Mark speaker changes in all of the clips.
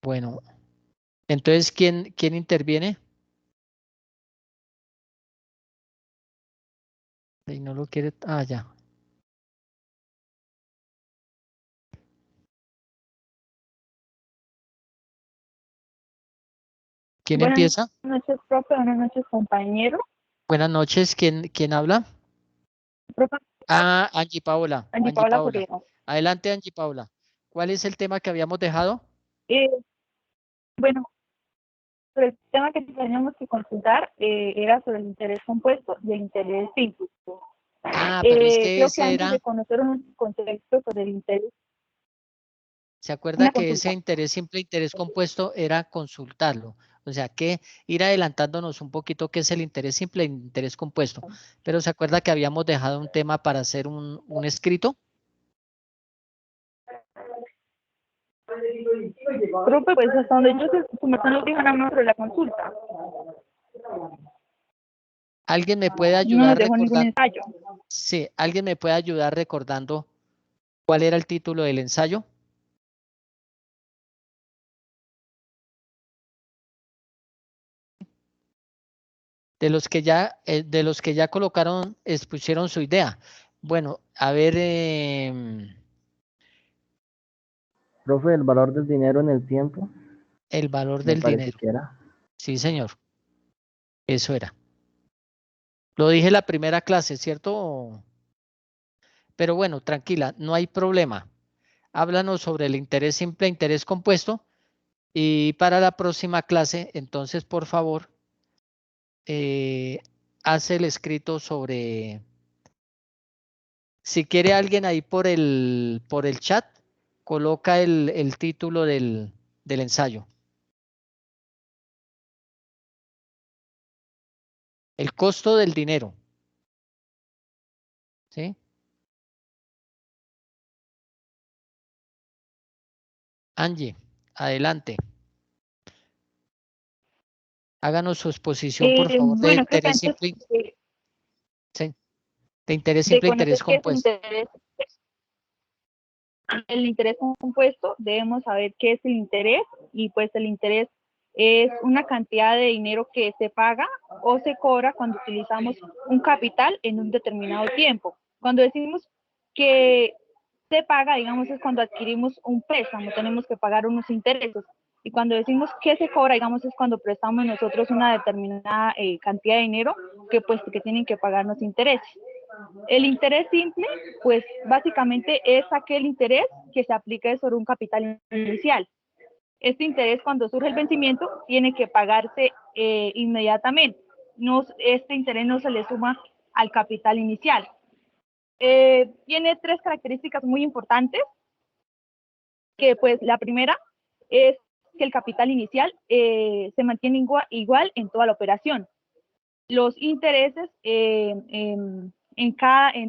Speaker 1: Bueno, entonces, ¿quién interviene? Y no lo quiere. Ah, ya. ¿Quién
Speaker 2: Buenas
Speaker 1: empieza?
Speaker 2: noches, profe. Buenas noches, compañero.
Speaker 1: Buenas noches. ¿Quién habla?
Speaker 2: Profe,
Speaker 1: Ah, Angie Paola.
Speaker 2: Angie
Speaker 1: Angie
Speaker 2: Paola
Speaker 1: Paola.
Speaker 2: Forero.
Speaker 1: Adelante, Angie Paola. ¿Cuál es el tema que habíamos dejado?
Speaker 2: Eh, bueno, sobre el tema que teníamos que consultar era sobre el interés compuesto y el interés simple.
Speaker 1: Ah, pero es que
Speaker 2: Creo que
Speaker 1: ese
Speaker 2: antes de
Speaker 1: era,
Speaker 2: conocer un concepto sobre el interés,
Speaker 1: ¿se acuerda
Speaker 2: una
Speaker 1: que ese
Speaker 2: consulta.
Speaker 1: interés simple, interés compuesto era consultarlo? O sea, que ir adelantándonos un poquito qué es el interés simple e interés compuesto. Pero ¿se acuerda que habíamos dejado un tema para hacer un escrito?
Speaker 2: Profe, pues hasta donde yo sé, su merced nos dijo nada más sobre la consulta.
Speaker 1: ¿Alguien me puede
Speaker 2: No nos
Speaker 1: ayudar
Speaker 2: dejó ningún
Speaker 1: recordando?
Speaker 2: ensayo.
Speaker 1: Sí, ¿alguien me puede ayudar recordando cuál era el título del ensayo? De los que ya colocaron, expusieron su idea. Bueno, a ver,
Speaker 3: Profe, el valor del dinero en el tiempo,
Speaker 1: el valor
Speaker 3: me
Speaker 1: del
Speaker 3: parece
Speaker 1: dinero.
Speaker 3: que era.
Speaker 1: Sí, señor, eso era. Lo dije la primera clase, ¿cierto? Pero bueno, tranquila, no hay problema. Háblanos sobre el interés simple, interés compuesto. Y para la próxima clase, entonces, por favor, eh, haz el escrito sobre, si quiere alguien ahí por el chat, coloca el título del ensayo. El costo del dinero. ¿Sí? Angie, adelante. Háganos su exposición, por favor, de
Speaker 2: Bueno, creo que
Speaker 1: interés
Speaker 2: antes
Speaker 1: simple, sí, de interés
Speaker 2: de
Speaker 1: simple,
Speaker 2: conocer
Speaker 1: interés
Speaker 2: qué es
Speaker 1: compuesto.
Speaker 2: el interés compuesto, debemos saber qué es el interés y pues el interés es una cantidad de dinero que se paga o se cobra cuando utilizamos un capital en un determinado tiempo. Cuando decimos que se paga, digamos, es cuando adquirimos un préstamo, tenemos que pagar unos intereses. Y cuando decimos que se cobra, digamos, es cuando prestamos nosotros una determinada cantidad de dinero que tienen que pagarnos intereses. El interés simple, pues básicamente es aquel interés que se aplica sobre un capital inicial. Este interés, cuando surge el vencimiento, tiene que pagarse inmediatamente. No, este interés no se le suma al capital inicial. Tiene tres características muy importantes, que pues la primera es que el capital inicial se mantiene igual en toda la operación. Los intereses en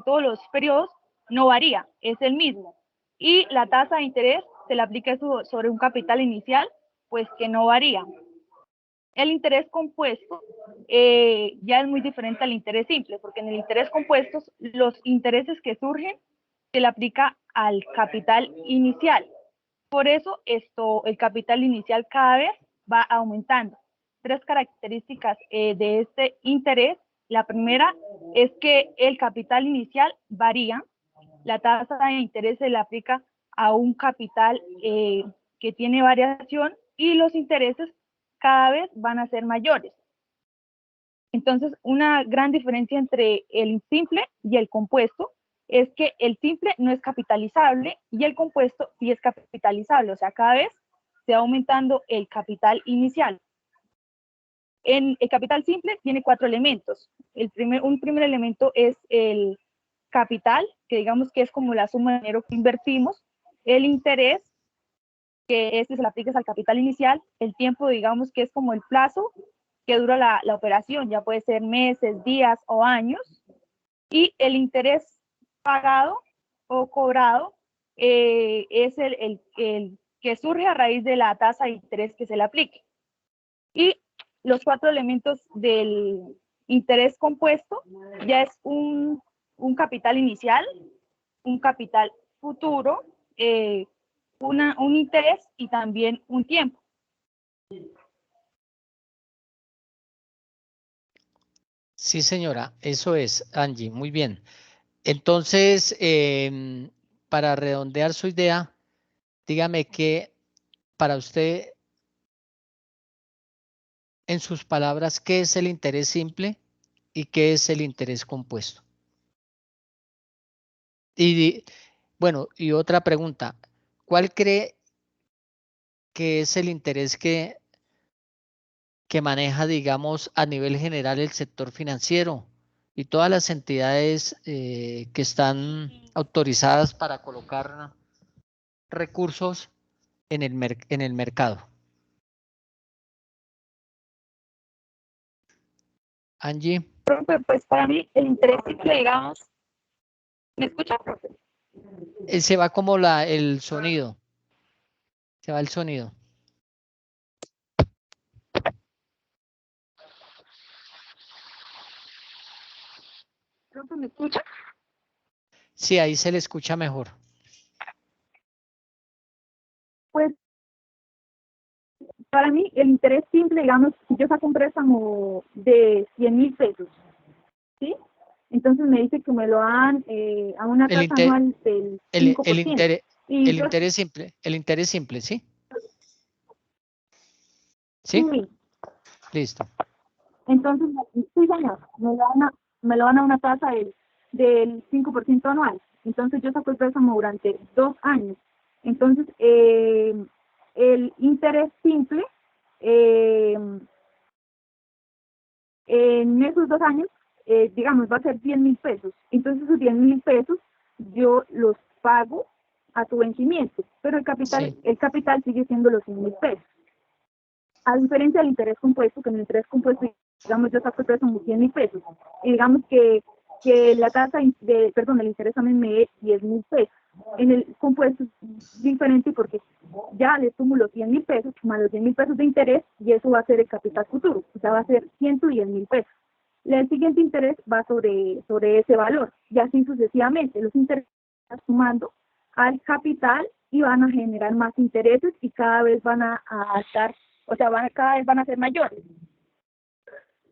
Speaker 2: todos los periodos no varía, es el mismo. Y la tasa de interés se le aplica sobre un capital inicial, pues que no varía. El interés compuesto ya es muy diferente al interés simple, porque en el interés compuesto los intereses que surgen se le aplica al capital inicial. Por eso el capital inicial cada vez va aumentando. Tres características de este interés. La primera es que el capital inicial varía. La tasa de interés se le aplica a un capital que tiene variación y los intereses cada vez van a ser mayores. Entonces, una gran diferencia entre el simple y el compuesto es que el simple no es capitalizable y el compuesto sí es capitalizable, o sea, cada vez se va aumentando el capital inicial. En el capital simple tiene 4 elementos. Un primer elemento es el capital, que digamos que es como la suma de dinero que invertimos, el interés, que este se le aplica al capital inicial, el tiempo, digamos que es como el plazo que dura la operación, ya puede ser meses, días o años, y el interés pagado o cobrado es el que surge a raíz de la tasa de interés que se le aplique. Y los 4 elementos del interés compuesto ya es un capital inicial, un capital futuro, un interés y también un tiempo.
Speaker 1: Sí, señora, eso es, Angie, muy bien. Entonces, para redondear su idea, dígame que para usted, en sus palabras, ¿qué es el interés simple y qué es el interés compuesto? Y bueno, y otra pregunta, ¿cuál cree que es el interés que maneja, digamos, a nivel general el sector financiero y todas las entidades que están autorizadas para colocar recursos en en el mercado? Angie,
Speaker 2: Profe, pues para mí el interés simple, digamos, ¿me escucha, profe?
Speaker 1: se va como el sonido, se va el sonido.
Speaker 2: Profe, ¿me escucha?
Speaker 1: Sí, ahí se le escucha mejor.
Speaker 2: Pues para mí el interés simple, digamos, si yo saco un préstamo de 100.000 pesos, ¿sí? Entonces me dice que me lo dan a una
Speaker 1: El,
Speaker 2: tasa
Speaker 1: inte-
Speaker 2: anual del 5%. Y yo
Speaker 1: el interés simple, ¿sí? ¿Sí?
Speaker 2: sí,
Speaker 1: Listo.
Speaker 2: entonces, sí, señor, me lo dan a una tasa del 5% anual. Entonces yo saco el préstamo durante 2 años. Entonces, el interés simple, eh, en esos 2 años, digamos, va a ser 10.000 pesos. Entonces esos 10.000 pesos yo los pago a tu vencimiento, pero
Speaker 1: Sí,
Speaker 2: el capital sigue siendo los 100.000 pesos. A diferencia del interés compuesto, que en el interés compuesto, digamos, yo saco el préstamo 100.000 pesos, y digamos que la tasa perdón, el interés también me dé 10.000 pesos. En el compuesto es diferente porque ya le sumo los 100.000 pesos más los 10.000 pesos de interés y eso va a ser el capital futuro, o sea, va a ser 110.000 pesos. El siguiente interés va sobre ese valor y así sucesivamente. Los intereses van sumando al capital y van a generar más intereses y cada vez van a estar, o sea, cada vez van a ser mayores.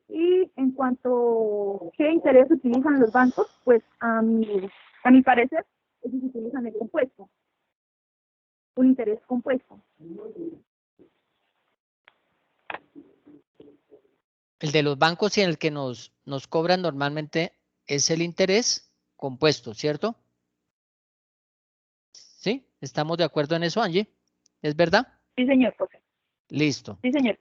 Speaker 2: Y en cuanto a qué interés utilizan los bancos, pues a mi parecer, ellos utilizan el compuesto, un interés compuesto.
Speaker 1: el de los bancos y en el que nos cobran normalmente es el interés compuesto, ¿cierto? ¿Sí? ¿Estamos de acuerdo en eso, Angie? ¿Es verdad?
Speaker 2: Sí, señor, profe.
Speaker 1: Listo.
Speaker 2: Sí, señor.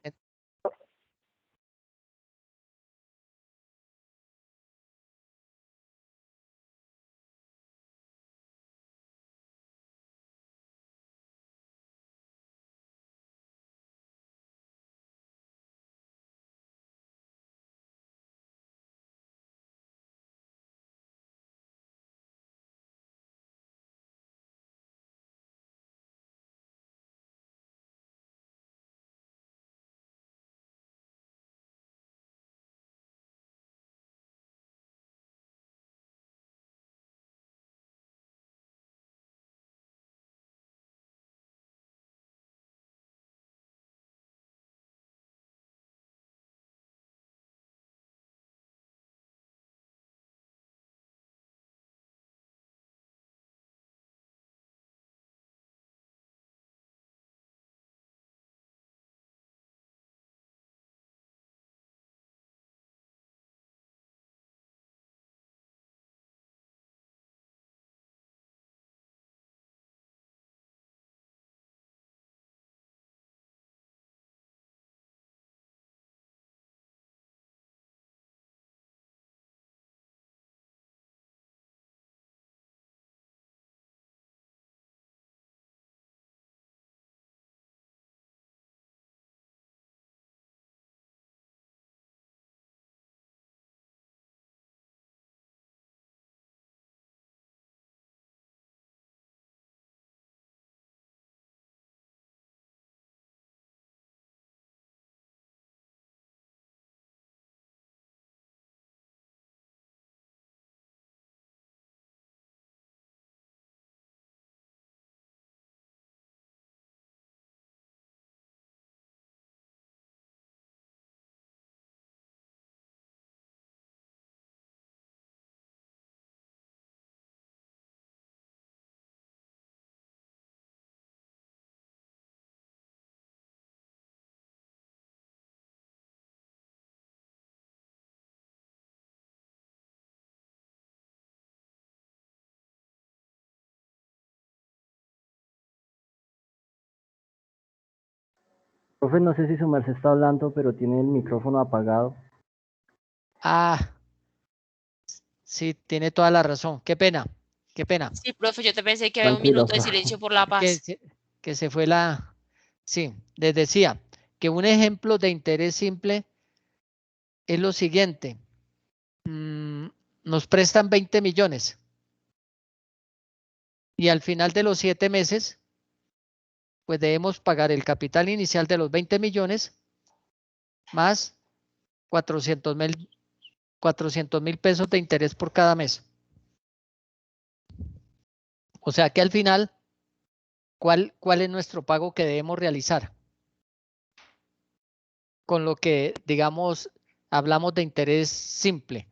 Speaker 3: Profe, no sé si su merced está hablando, pero tiene el micrófono apagado.
Speaker 1: Ah, sí, tiene toda la razón. Qué pena, qué pena.
Speaker 4: Sí, profe, yo te pensé que había un
Speaker 3: Tranquilo,
Speaker 4: minuto de
Speaker 3: profe.
Speaker 4: silencio por la
Speaker 1: Que
Speaker 4: paz.
Speaker 1: se, que se fue la... Sí, les decía que un ejemplo de interés simple es lo siguiente. Nos prestan 20 millones y al final de los 7 meses, pues debemos pagar el capital inicial de los 20 millones más 400.000 pesos de interés por cada mes. O sea que al final, ¿cuál es nuestro pago que debemos realizar? Con lo que, digamos, hablamos de interés simple,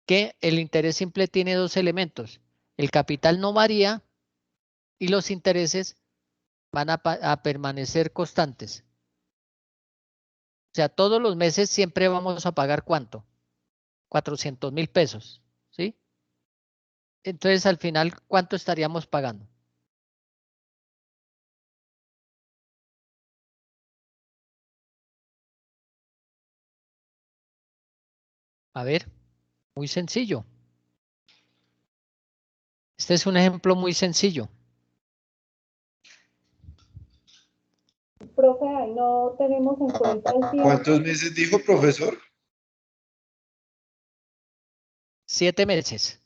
Speaker 1: que el interés simple tiene dos elementos. El capital no varía y los intereses van a permanecer constantes. O sea, todos los meses siempre vamos a pagar ¿cuánto? 400.000 pesos, ¿sí? Entonces, al final, ¿cuánto estaríamos pagando? A ver, muy sencillo. Este es un ejemplo muy sencillo.
Speaker 5: Profe, ahí no tenemos en cuenta el tiempo.
Speaker 6: ¿Cuántos meses dijo, profesor?
Speaker 1: 7 meses.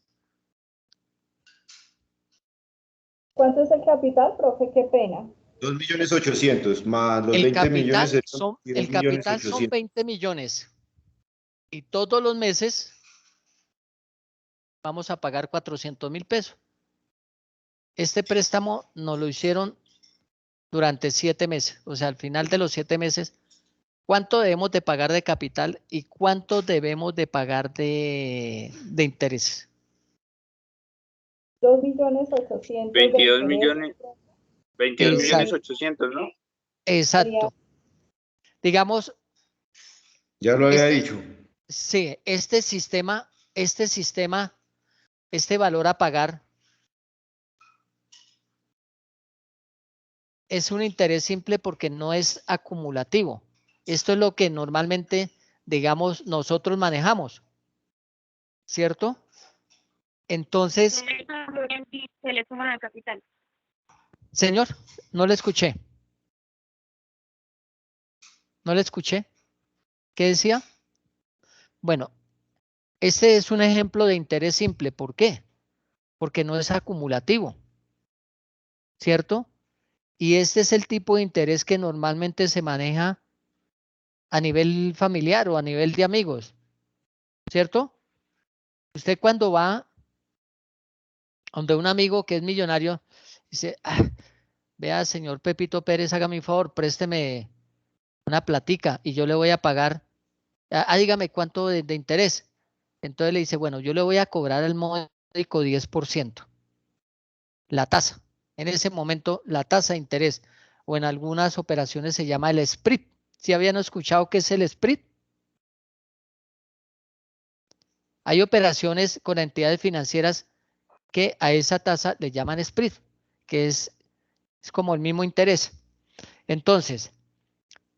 Speaker 5: ¿Cuánto es el capital, profe? Qué pena.
Speaker 6: 2.800.000 más los
Speaker 1: El
Speaker 6: 20 millones
Speaker 1: capital
Speaker 6: serían
Speaker 1: el capital son
Speaker 6: 2.800.000.
Speaker 1: 20 millones y todos los meses vamos a pagar 400.000 pesos. Este préstamo nos lo hicieron durante 7 meses. O sea, al final de los 7 meses, ¿cuánto debemos de pagar de capital y cuánto debemos de pagar de intereses?
Speaker 5: 2.800.000 de
Speaker 7: 22
Speaker 5: interés.
Speaker 7: millones, 22 millones
Speaker 1: Exacto.
Speaker 7: 800, ¿no?
Speaker 1: Exacto. Digamos,
Speaker 6: Ya lo había
Speaker 1: este,
Speaker 6: dicho.
Speaker 1: sí, este valor a pagar es un interés simple porque no es acumulativo. Esto es lo que normalmente, digamos, nosotros manejamos, ¿cierto? Entonces,
Speaker 2: Se le suman al capital.
Speaker 1: señor, no le escuché. No le escuché. ¿Qué decía? Bueno, este es un ejemplo de interés simple. ¿Por qué? Porque no es acumulativo, ¿cierto? Y este es el tipo de interés que normalmente se maneja a nivel familiar o a nivel de amigos, ¿cierto? Usted cuando va donde un amigo que es millonario, dice, vea, señor Pepito Pérez, hágame un favor, présteme una platica y yo le voy a pagar, dígame cuánto de interés. Entonces le dice, bueno, yo le voy a cobrar el módico 10%, la tasa. En ese momento, la tasa de interés, o en algunas operaciones se llama el split. ¿Sí habían escuchado qué es el split? Hay operaciones con entidades financieras que a esa tasa le llaman split, que es como el mismo interés. Entonces,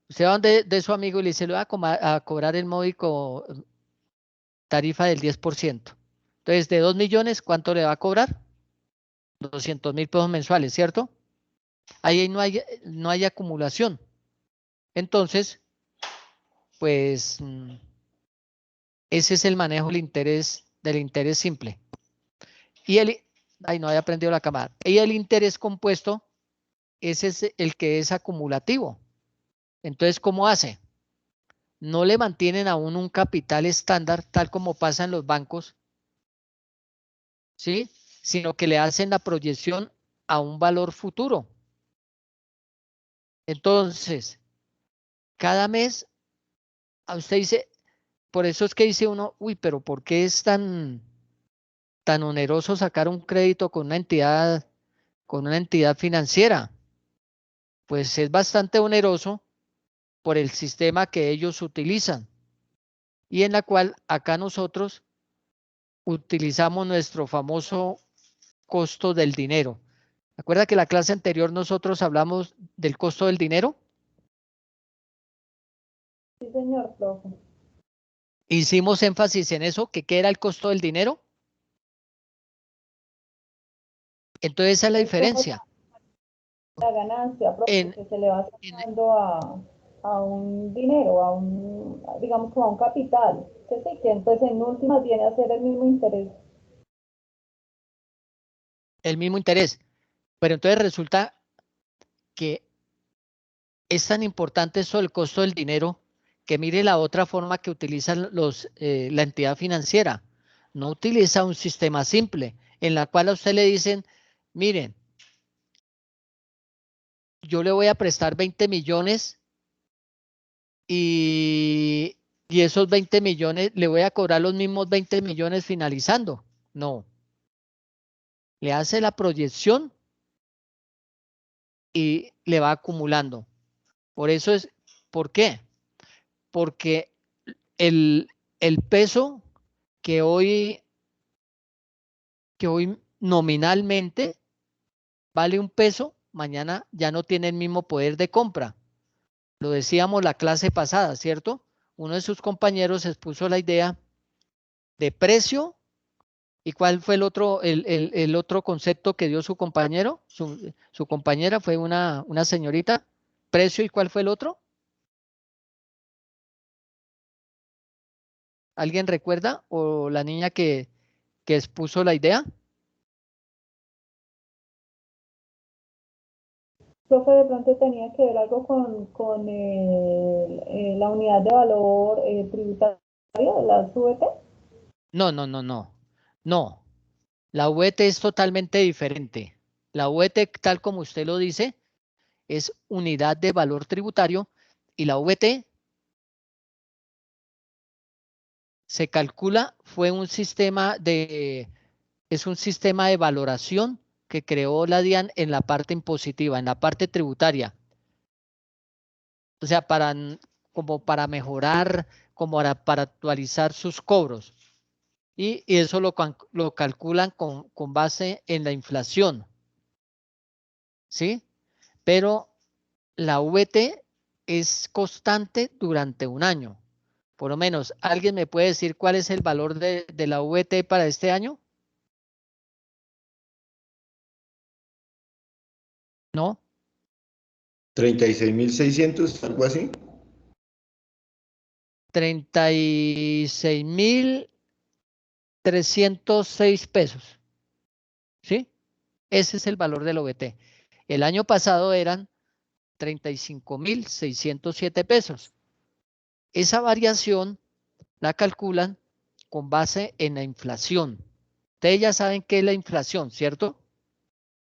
Speaker 1: usted va de su amigo y le dice, le voy a cobrar el módico tarifa del 10%. Entonces, de 2 millones, ¿cuánto le va a cobrar? 200.000 pesos mensuales, ¿cierto? Ahí no hay acumulación. Entonces, pues, ese es el manejo del interés simple. Y no había aprendido la cámara. Y el interés compuesto, ese es el que es acumulativo. Entonces, ¿cómo hace? No le mantienen aún un capital estándar, tal como pasa en los bancos, ¿sí? Sino que le hacen la proyección a un valor futuro. Entonces, cada mes, a usted dice, por eso es que dice uno, uy, pero ¿por qué es tan oneroso sacar un crédito con una entidad financiera? Pues es bastante oneroso por el sistema que ellos utilizan y en la cual acá nosotros utilizamos nuestro famoso costo del dinero. ¿Recuerda que la clase anterior nosotros hablamos del costo del dinero?
Speaker 5: señor, profe.
Speaker 1: Hicimos énfasis en eso, que qué era el costo del dinero. Entonces esa es la
Speaker 5: Es como
Speaker 1: diferencia.
Speaker 5: la ganancia, profe,
Speaker 1: En,
Speaker 5: que se le va
Speaker 1: en-
Speaker 5: sacando a un dinero, digamos como a un capital, que sí, que pues en últimas viene a ser el mismo interés.
Speaker 1: el mismo interés. Pero entonces resulta que es tan importante eso del costo del dinero que mire la otra forma que utilizan la entidad financiera. No utiliza un sistema simple en la cual a usted le dicen, miren, yo le voy a prestar 20 millones y esos 20 millones le voy a cobrar los mismos 20 millones finalizando. No. Le hace la proyección y le va acumulando. Por eso es, ¿por qué? Porque el, el peso que hoy nominalmente vale un peso, mañana ya no tiene el mismo poder de compra. Lo decíamos la clase pasada, ¿cierto? Uno de sus compañeros expuso la idea de precio. ¿Y cuál fue el otro concepto que dio su compañero? Su compañera fue una señorita. ¿Precio y cuál fue el otro? ¿Alguien recuerda? ¿O la niña que expuso la idea?
Speaker 5: Profe, de pronto tenía que ver algo con la unidad de valor tributario de las VT.
Speaker 1: No, no, no, no. No. La VT es totalmente diferente. La VT, tal como usted lo dice, es unidad de valor tributario y la VT se calcula, es un sistema de valoración que creó la DIAN en la parte impositiva, en la parte tributaria. O sea, como para mejorar, como para actualizar sus cobros. Y eso lo calculan con base en la inflación. ¿Sí? Pero la VT es constante durante un año. Por lo menos, ¿alguien me puede decir cuál es el valor de la VT para este año? ¿No?
Speaker 6: 36.600, algo así.
Speaker 1: 36.306 pesos. ¿Sí? Ese es el valor del OVT. El año pasado eran 35.607 pesos. Esa variación la calculan con base en la inflación. Ustedes ya saben qué es la inflación, ¿cierto?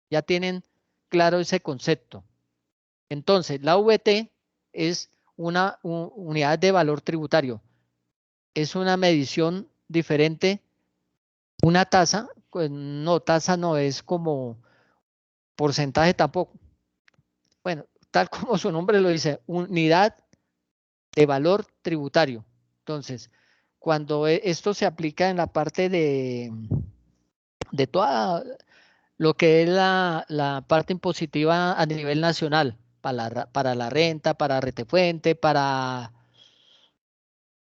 Speaker 1: Ya tienen claro ese concepto. Entonces, la VT es una unidad de valor tributario. Es una medición diferente. Una tasa, pues no, tasa no es como porcentaje tampoco. Bueno, tal como su nombre lo dice, unidad de valor tributario. Entonces, cuando esto se aplica en la parte de toda lo que es la parte impositiva a nivel nacional, para la renta, para retefuente, para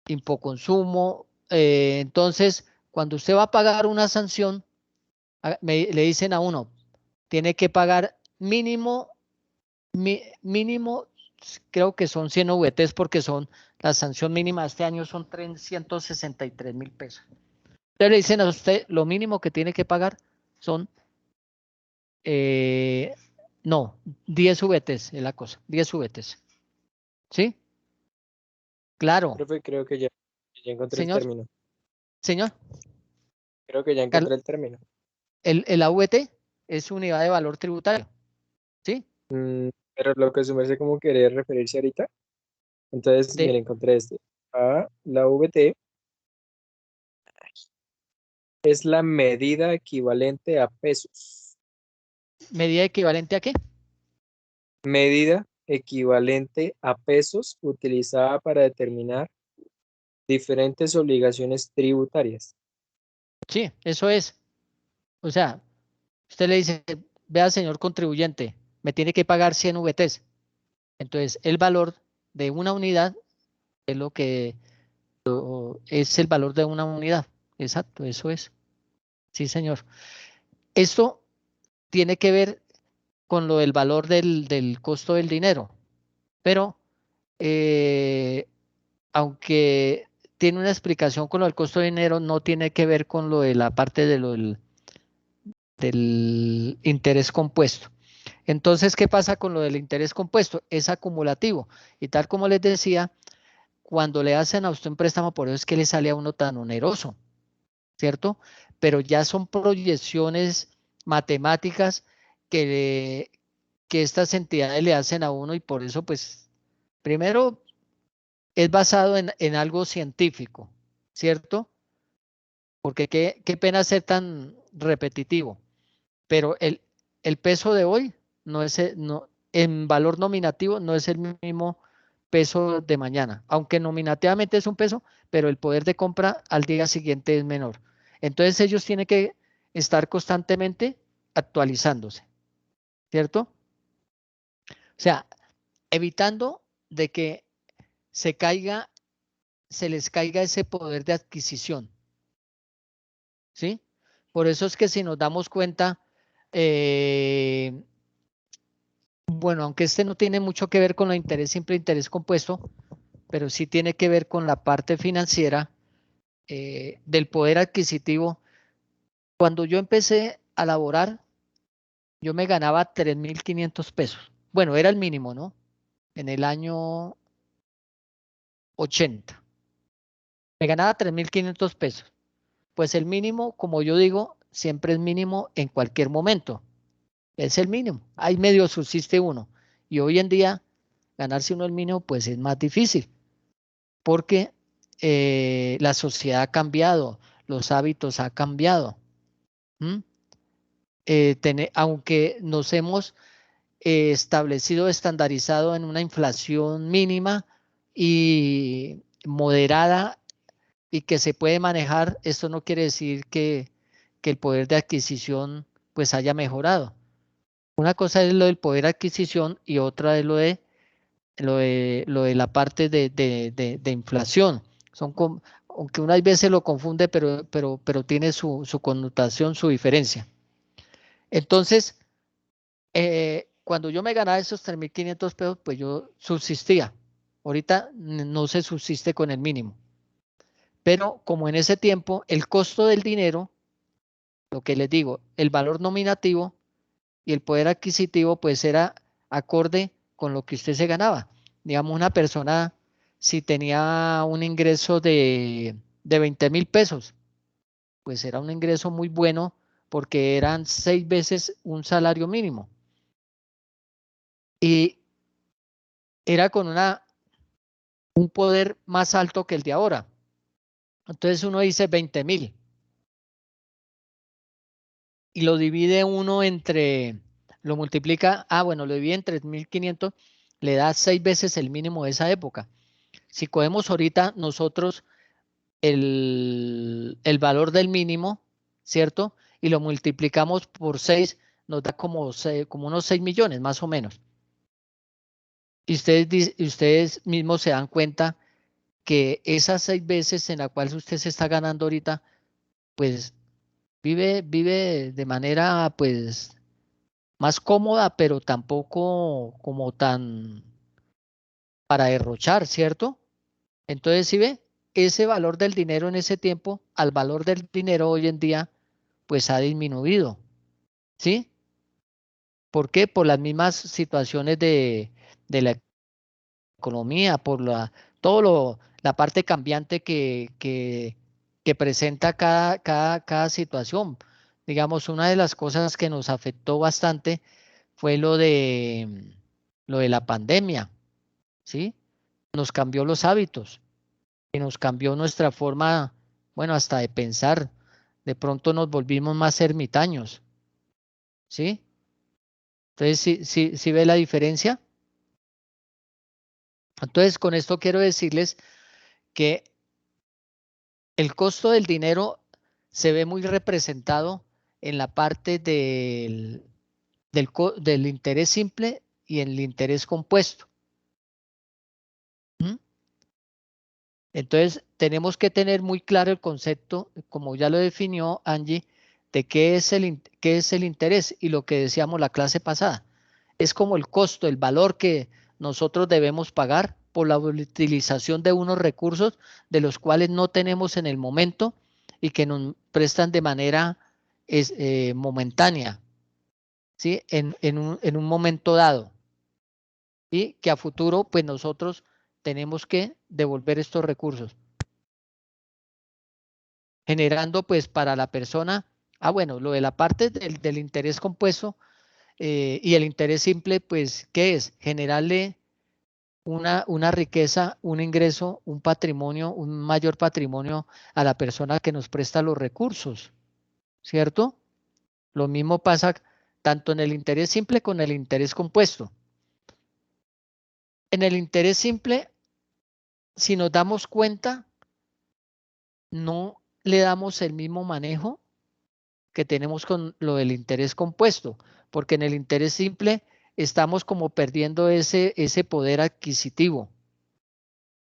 Speaker 1: impoconsumo. Entonces, cuando usted va a pagar una sanción, le dicen a uno, tiene que pagar mínimo, mínimo, creo que son 100 VTs porque la sanción mínima de este año son 363.000 pesos. Entonces le dicen a usted, lo mínimo que tiene que pagar son no, 10 VTs es la cosa, 10 VTs. ¿Sí? Claro,
Speaker 4: Profe, creo que ya encontré el
Speaker 1: señor,
Speaker 4: término.
Speaker 1: señor,
Speaker 4: Creo que ya encontré el término.
Speaker 1: el AVT es unidad de valor tributario. ¿Sí?
Speaker 4: Pero lo que su merced como quería referirse ahorita. Entonces,
Speaker 1: De
Speaker 4: mire, encontré este. La VT es la medida equivalente a pesos.
Speaker 1: medida equivalente a qué?
Speaker 4: Medida equivalente a pesos utilizada para determinar diferentes obligaciones tributarias.
Speaker 1: Sí, eso es. O sea, usted le dice, vea, señor contribuyente, me tiene que pagar 100 VTs. Entonces, el valor de una unidad es lo que es el valor de una unidad. Exacto, eso es. Sí, señor. Esto tiene que ver con lo del valor del costo del dinero, pero aunque tiene una explicación con lo del costo del dinero, no tiene que ver con lo de la parte de del interés compuesto. Entonces, ¿qué pasa con lo del interés compuesto? Es acumulativo. Y tal como les decía, cuando le hacen a usted un préstamo, por eso es que le sale a uno tan oneroso, ¿cierto? Pero ya son proyecciones matemáticas que estas entidades le hacen a uno y por eso, pues, primero es basado en algo científico, ¿cierto? Porque qué pena ser tan repetitivo, pero el peso de hoy no es, no, en valor nominativo no es el mismo peso de mañana, aunque nominativamente es un peso, pero el poder de compra al día siguiente es menor. Entonces ellos tienen que estar constantemente actualizándose, ¿cierto? O sea, evitando de que se caiga, se les caiga ese poder de adquisición, ¿sí? Por eso es que si nos damos cuenta, bueno, aunque este no tiene mucho que ver con el interés simple e interés compuesto, pero sí tiene que ver con la parte financiera del poder adquisitivo. Cuando yo empecé a laborar, yo me ganaba 3.500 pesos. Bueno, era el mínimo, ¿no? En el año 80. Me ganaba 3.500 pesos. Pues el mínimo, como yo digo, siempre es mínimo en cualquier momento. Es el mínimo. Ahí medio subsiste uno. Y hoy en día, ganarse uno el mínimo, pues es más difícil. Porque la sociedad ha cambiado, los hábitos han cambiado. Aunque nos hemos establecido, estandarizado en una inflación mínima y moderada y que se puede manejar, esto no quiere decir que el poder de adquisición pues haya mejorado. Una cosa es lo del poder de adquisición y otra es lo de la parte de inflación. Aunque unas veces lo confunde, pero tiene su connotación, su diferencia. Entonces, cuando yo me ganaba esos 3.500 pesos, pues yo subsistía. Ahorita no se subsiste con el mínimo. Pero como en ese tiempo el costo del dinero, lo que les digo, el valor nominativo y el poder adquisitivo, pues era acorde con lo que usted se ganaba. Digamos, una persona, si tenía un ingreso de 20.000 pesos, pues era un ingreso muy bueno porque eran 6 veces un salario mínimo. Y era con un poder más alto que el de ahora. Entonces uno dice 20.000 y lo divide uno lo multiplica, bueno, lo divide en 3.500, le da 6 veces el mínimo de esa época. Si cogemos ahorita nosotros el valor del mínimo, ¿cierto? Y lo multiplicamos por 6, nos da como unos 6 millones, más o menos. Y ustedes mismos se dan cuenta que esas 6 veces en la cual usted se está ganando ahorita, pues vive de manera pues más cómoda, pero tampoco como tan para derrochar, ¿cierto? Entonces, si ve, ese valor del dinero en ese tiempo al valor del dinero hoy en día, pues ha disminuido, ¿sí? ¿Por qué? Por las mismas situaciones de la economía, por la parte cambiante que presenta cada situación. Digamos, una de las cosas que nos afectó bastante fue lo de la pandemia, ¿sí? Nos cambió los hábitos y nos cambió nuestra forma, bueno, hasta de pensar. De pronto nos volvimos más ermitaños, ¿sí? Entonces, ¿sí ve la diferencia? Entonces, con esto quiero decirles que el costo del dinero se ve muy representado en la parte del interés simple y en el interés compuesto. Entonces, tenemos que tener muy claro el concepto, como ya lo definió Angie, de qué es el interés y lo que decíamos la clase pasada. Es como el costo, el valor que nosotros debemos pagar por la utilización de unos recursos de los cuales no tenemos en el momento y que nos prestan de manera momentánea, ¿sí? En un momento dado. Y que a futuro, pues nosotros tenemos que devolver estos recursos, generando pues para la persona, bueno, lo de la parte del interés compuesto y el interés simple, pues, ¿qué es? Generarle una riqueza, un ingreso, un patrimonio, un mayor patrimonio a la persona que nos presta los recursos, ¿cierto? Lo mismo pasa tanto en el interés simple como en el interés compuesto. En el interés simple, si nos damos cuenta, no le damos el mismo manejo que tenemos con lo del interés compuesto, porque en el interés simple estamos como perdiendo ese poder adquisitivo.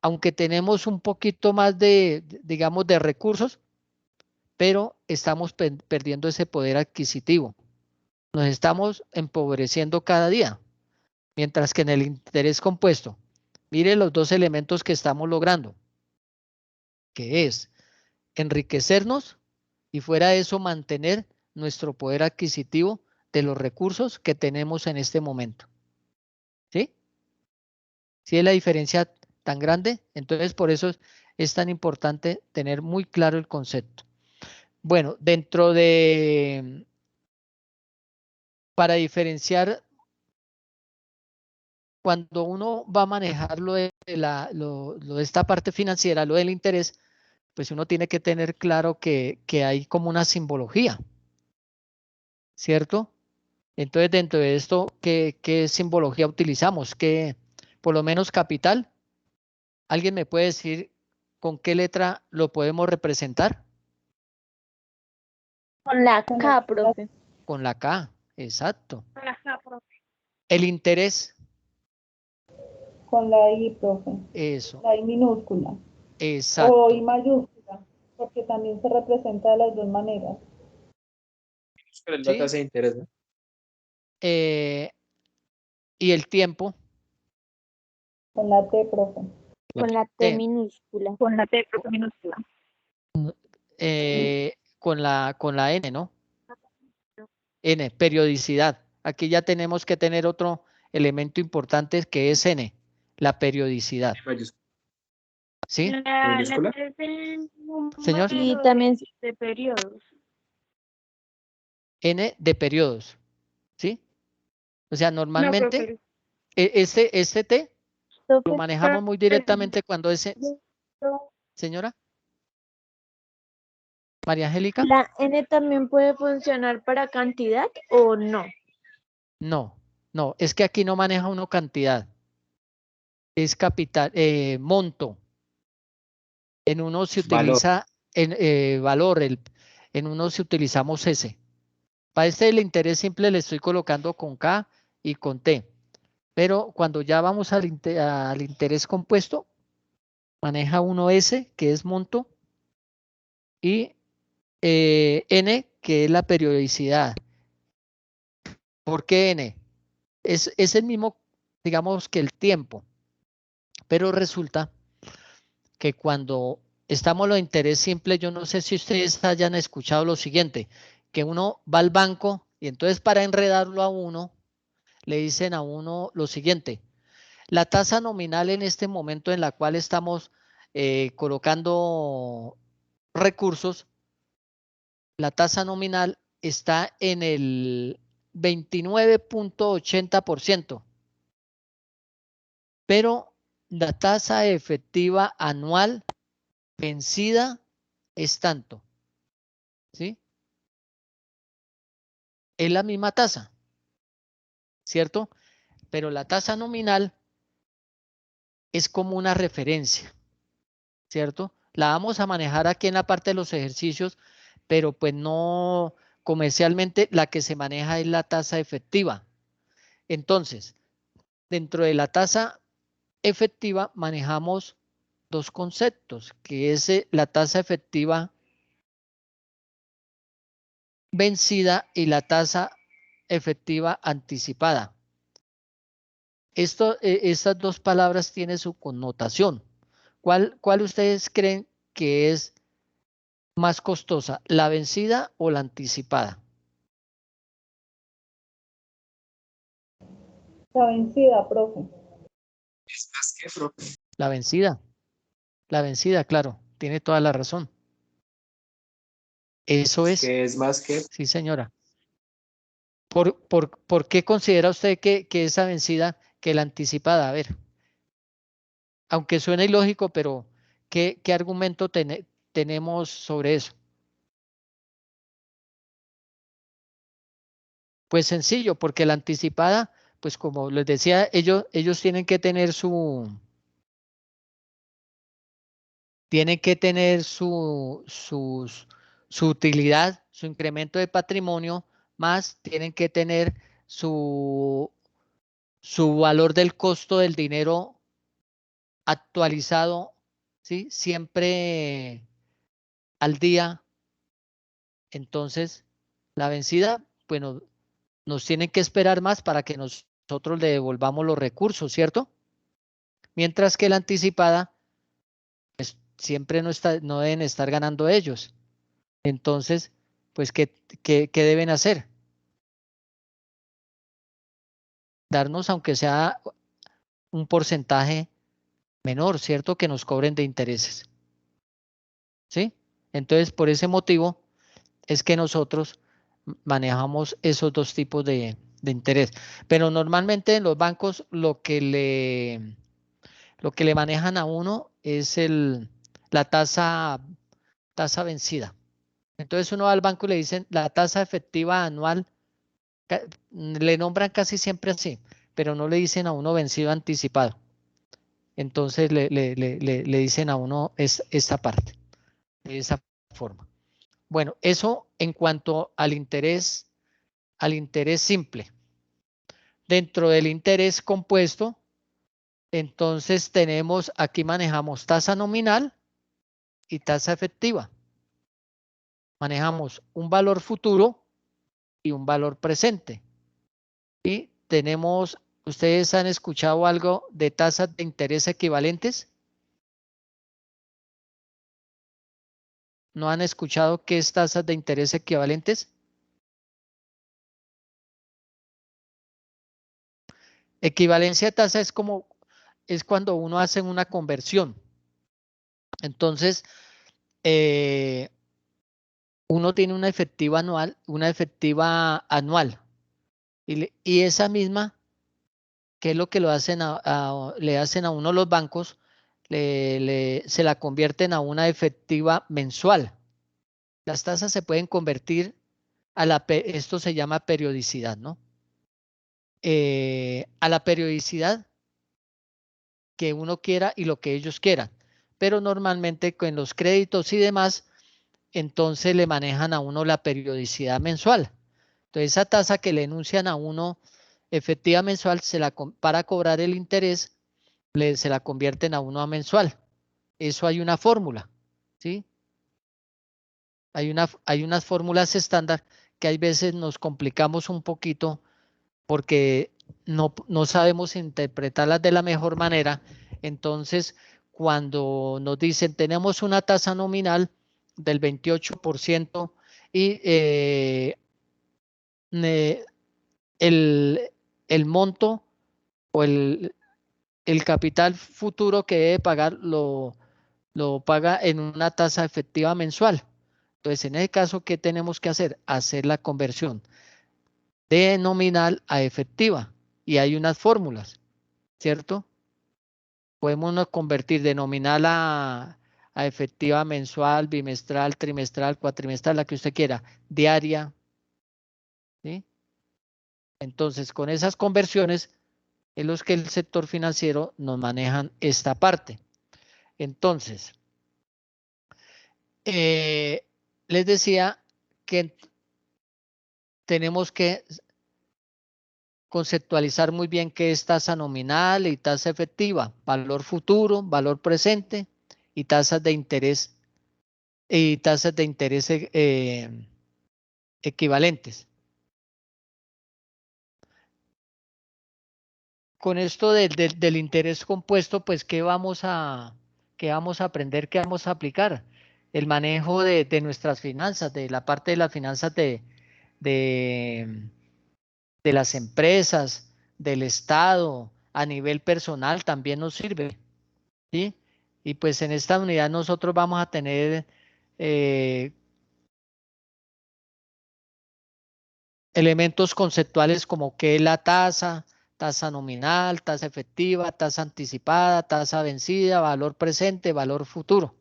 Speaker 1: Aunque tenemos un poquito más digamos, de recursos, pero estamos perdiendo ese poder adquisitivo. Nos estamos empobreciendo cada día, mientras que en el interés compuesto, mire los dos elementos que estamos logrando, que es enriquecernos y fuera de eso mantener nuestro poder adquisitivo de los recursos que tenemos en este momento. ¿Sí? ¿Sí es la diferencia tan grande? Entonces, por eso es tan importante tener muy claro el concepto. Bueno, para diferenciar, cuando uno va a manejar lo de esta parte financiera, lo del interés, pues uno tiene que tener claro que hay como una simbología, ¿cierto? Entonces, dentro de esto, ¿qué simbología utilizamos? ¿Qué, por lo menos capital? ¿Alguien me puede decir con qué letra lo podemos representar?
Speaker 8: Con la K, profe.
Speaker 1: Con la K, exacto.
Speaker 2: Con la K, profe.
Speaker 1: El interés.
Speaker 5: Con la I, profe.
Speaker 1: Eso,
Speaker 5: La I minúscula. O
Speaker 1: exacto.
Speaker 5: I mayúscula, porque también se representa de las dos maneras.
Speaker 4: Pero es la tasa de interés, ¿no?
Speaker 1: Y el tiempo.
Speaker 5: Con la T, profe.
Speaker 8: Con la T minúscula.
Speaker 2: Con la T, profe, minúscula.
Speaker 1: Con la N, ¿no? N, periodicidad. Aquí ya tenemos que tener otro elemento importante que es N, la periodicidad. ¿Sí?
Speaker 4: ¿Minúscula?
Speaker 1: Señor.
Speaker 8: Y también
Speaker 2: de periodos.
Speaker 1: N de periodos. ¿Sí? O sea, normalmente
Speaker 2: No,
Speaker 1: este T lo
Speaker 8: profe,
Speaker 1: manejamos muy directamente cuando es... Señora. María Angélica.
Speaker 8: ¿la N también puede funcionar para cantidad o no?
Speaker 1: No, es que aquí no maneja uno cantidad. Es capital, monto. En uno se utiliza valor, en uno se utilizamos S. Para el interés simple le estoy colocando con K y con T. Pero cuando ya vamos al interés compuesto, maneja uno S, que es monto, y N, que es la periodicidad. ¿Por qué N? Es el mismo, digamos, que el tiempo. Pero resulta que cuando estamos en los interés simple, yo no sé si ustedes hayan escuchado lo siguiente, que uno va al banco y entonces para enredarlo a uno, le dicen a uno lo siguiente, la tasa nominal en este momento en la cual estamos colocando recursos, la tasa nominal está en el 29.80%, pero la tasa efectiva anual vencida es tanto, ¿sí? Es la misma tasa, ¿cierto? Pero la tasa nominal es como una referencia, ¿cierto? La vamos a manejar aquí en la parte de los ejercicios, pero pues no comercialmente la que se maneja es la tasa efectiva. Entonces, dentro de la tasa efectiva manejamos dos conceptos, que es la tasa efectiva vencida y la tasa efectiva anticipada. Estas dos palabras tienen su connotación. ¿Cuál ustedes creen que es más costosa, la vencida o la anticipada?
Speaker 5: La vencida, profe.
Speaker 4: ¿Es más que, profe?
Speaker 1: La vencida, claro, tiene toda la razón. Eso es.
Speaker 4: ¿Qué es más que?
Speaker 1: Sí, señora. ¿Por qué considera usted que esa vencida que la anticipada? A ver, aunque suena ilógico, pero ¿qué argumento tenemos sobre eso? Pues sencillo, porque la anticipada, pues como les decía, ellos tienen que tener su utilidad, su incremento de patrimonio, más tienen que tener su valor del costo del dinero actualizado, ¿sí? Siempre al día. Entonces, la vencida, bueno, nos tienen que esperar más para que nosotros le devolvamos los recursos, ¿cierto? Mientras que la anticipada, pues siempre no deben estar ganando ellos. Entonces, pues, ¿qué deben hacer? Darnos, aunque sea un porcentaje menor, ¿cierto? Que nos cobren de intereses. ¿Sí? Entonces, por ese motivo es que nosotros manejamos esos dos tipos de interés. Pero normalmente en los bancos lo que le manejan a uno es la tasa vencida. Entonces uno va al banco y le dicen la tasa efectiva anual, le nombran casi siempre así, pero no le dicen a uno vencido anticipado. Entonces le dicen a uno esta parte, de esa forma. Bueno, eso en cuanto al interés simple. Dentro del interés compuesto, entonces aquí manejamos tasa nominal y tasa efectiva. Manejamos un valor futuro y un valor presente. Y ¿ustedes han escuchado algo de tasas de interés equivalentes? ¿No han escuchado qué es tasas de interés equivalentes? Equivalencia de tasa es cuando uno hace una conversión. Entonces, uno tiene una efectiva anual. Y esa misma, ¿qué es lo que le hacen a uno los bancos? Se la convierten a una efectiva mensual. Las tasas se pueden convertir esto se llama periodicidad, ¿no? A la periodicidad que uno quiera y lo que ellos quieran. Pero normalmente con los créditos y demás, entonces le manejan a uno la periodicidad mensual. Entonces esa tasa que le enuncian a uno efectiva mensual, para cobrar el interés, se la convierten a uno a mensual. Eso hay una fórmula, ¿sí? Hay unas fórmulas estándar que hay veces nos complicamos un poquito porque no sabemos interpretarlas de la mejor manera. Entonces, cuando nos dicen tenemos una tasa nominal del 28% y el monto o el capital futuro que debe pagar lo paga en una tasa efectiva mensual. Entonces, en ese caso, ¿qué tenemos que hacer? Hacer la conversión de nominal a efectiva. Y hay unas fórmulas, ¿cierto? Podemos convertir de nominal a efectiva mensual, bimestral, trimestral, cuatrimestral, la que usted quiera, diaria. ¿Sí? Entonces, con esas conversiones es los que el sector financiero nos manejan esta parte. Entonces, les decía que tenemos que conceptualizar muy bien qué es tasa nominal y tasa efectiva, valor futuro, valor presente y tasas de interés equivalentes. Con esto del interés compuesto, pues, ¿qué vamos a aprender? ¿Qué vamos a aplicar? El manejo de nuestras finanzas, de la parte de las finanzas de las empresas, del Estado, a nivel personal también nos sirve, ¿sí? Y pues en esta unidad nosotros vamos a tener elementos conceptuales como qué es la tasa, tasa nominal, tasa efectiva, tasa anticipada, tasa vencida, valor presente, valor futuro.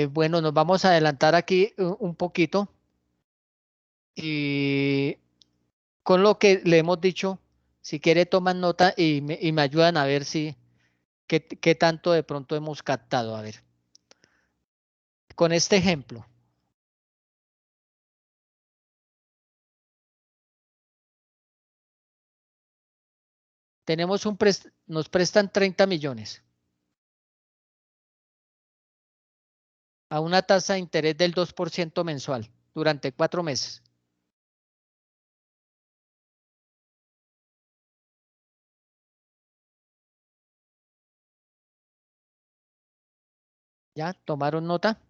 Speaker 1: Bueno, nos vamos a adelantar aquí un poquito y con lo que le hemos dicho, si quiere toman nota y me ayudan a ver si qué tanto de pronto hemos captado. A ver, con este ejemplo. Tenemos nos prestan 30 millones a una tasa de interés del 2% mensual durante 4 meses. ¿Ya tomaron nota?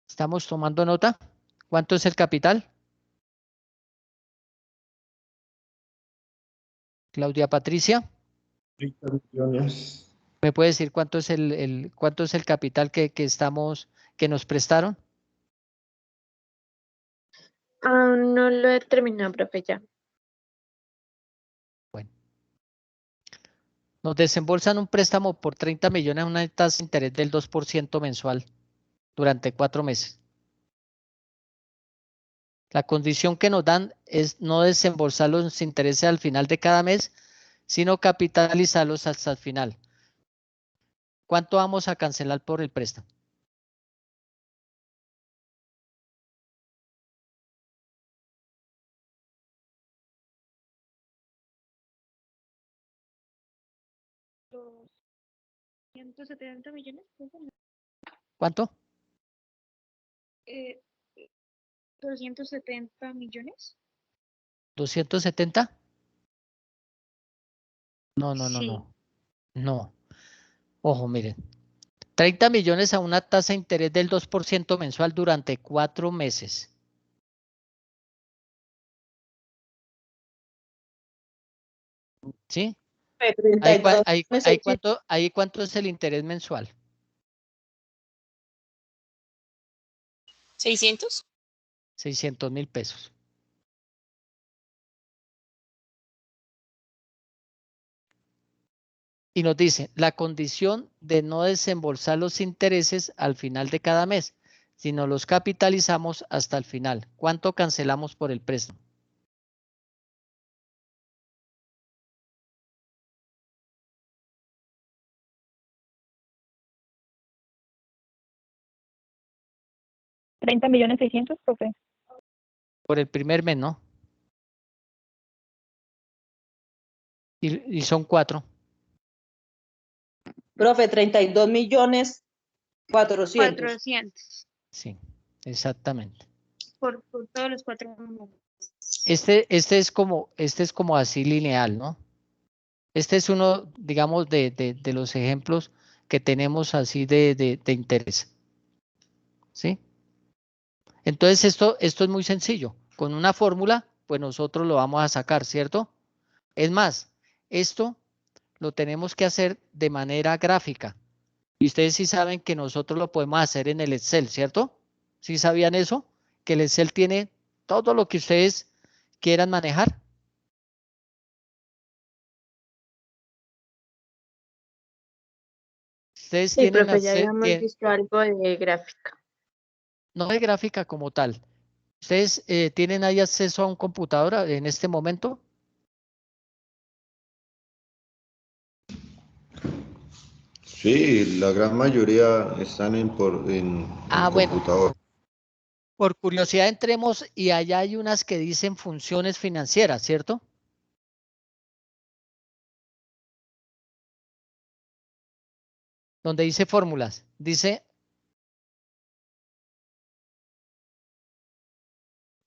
Speaker 1: ¿Estamos tomando nota? ¿Cuánto es el capital? Claudia Patricia,
Speaker 6: 30 millones.
Speaker 1: ¿me puede decir cuánto es cuánto es el capital que nos prestaron?
Speaker 8: Aún no lo he terminado, profe, ya.
Speaker 1: Bueno. Nos desembolsan un préstamo por 30 millones a una tasa de interés del 2% mensual durante 4 meses. La condición que nos dan es no desembolsar los intereses al final de cada mes, sino capitalizarlos hasta el final. ¿Cuánto vamos a cancelar por el préstamo?
Speaker 8: Los 170 millones.
Speaker 1: ¿Cuánto?
Speaker 8: 270 millones.
Speaker 1: ¿270? No.
Speaker 8: Sí.
Speaker 1: No. Ojo, miren. 30 millones a una tasa de interés del 2% mensual durante 4 meses. ¿Sí? Ahí cuánto es el interés mensual.
Speaker 9: 600.
Speaker 1: 600.000 pesos. Y nos dice, la condición de no desembolsar los intereses al final de cada mes, sino los capitalizamos hasta el final. ¿Cuánto cancelamos por el préstamo?
Speaker 2: $30.600.000, profe.
Speaker 1: Por el primer mes, ¿no? Y son 4.
Speaker 10: Profe, 32.400.000.
Speaker 8: 400.
Speaker 1: Sí, exactamente.
Speaker 8: Por todos los 4 números.
Speaker 1: Este es como así lineal, ¿no? Este es uno, digamos, de los ejemplos que tenemos así de interés. ¿Sí? Entonces esto es muy sencillo. Con una fórmula, pues nosotros lo vamos a sacar, ¿cierto? Es más, esto lo tenemos que hacer de manera gráfica. Y ustedes sí saben que nosotros lo podemos hacer en el Excel, ¿cierto? ¿Sí sabían eso? Que el Excel tiene todo lo que ustedes quieran manejar. Ustedes
Speaker 8: Sí,
Speaker 1: tienen
Speaker 8: profe, ya habíamos visto algo de gráfica.
Speaker 1: no de gráfica como tal. ¿Ustedes tienen ahí acceso a un computador en este momento?
Speaker 6: Sí, la gran mayoría están en
Speaker 1: Bueno,
Speaker 6: computador.
Speaker 1: Por curiosidad entremos y allá hay unas que dicen funciones financieras, ¿cierto? Donde dice fórmulas, dice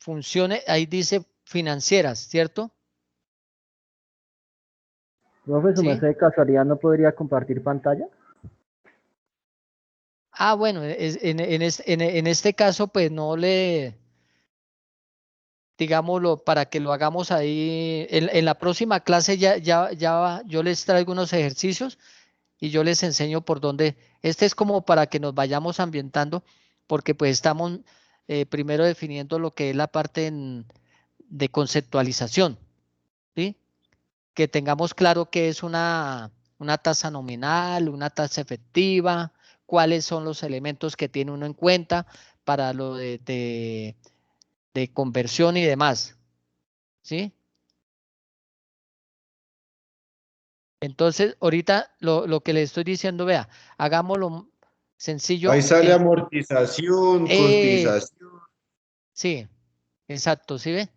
Speaker 1: funciones, ahí dice financieras, ¿cierto?
Speaker 3: Profe, su
Speaker 1: ¿Sí?
Speaker 3: merced de casualidad no podría compartir pantalla.
Speaker 1: Ah, bueno, en este caso, pues no le, digámoslo, para que lo hagamos ahí, en la próxima clase yo les traigo unos ejercicios y yo les enseño por dónde. Este es como para que nos vayamos ambientando, porque pues estamos primero definiendo lo que es la parte de conceptualización, ¿sí? Que tengamos claro qué es una tasa nominal, una tasa efectiva, cuáles son los elementos que tiene uno en cuenta para lo de conversión y demás, ¿sí? Entonces, ahorita lo que le estoy diciendo, vea, hagámoslo sencillo.
Speaker 6: Ahí sale amortización,
Speaker 1: Eh,
Speaker 6: cotización.
Speaker 1: sí, exacto, ¿sí ve?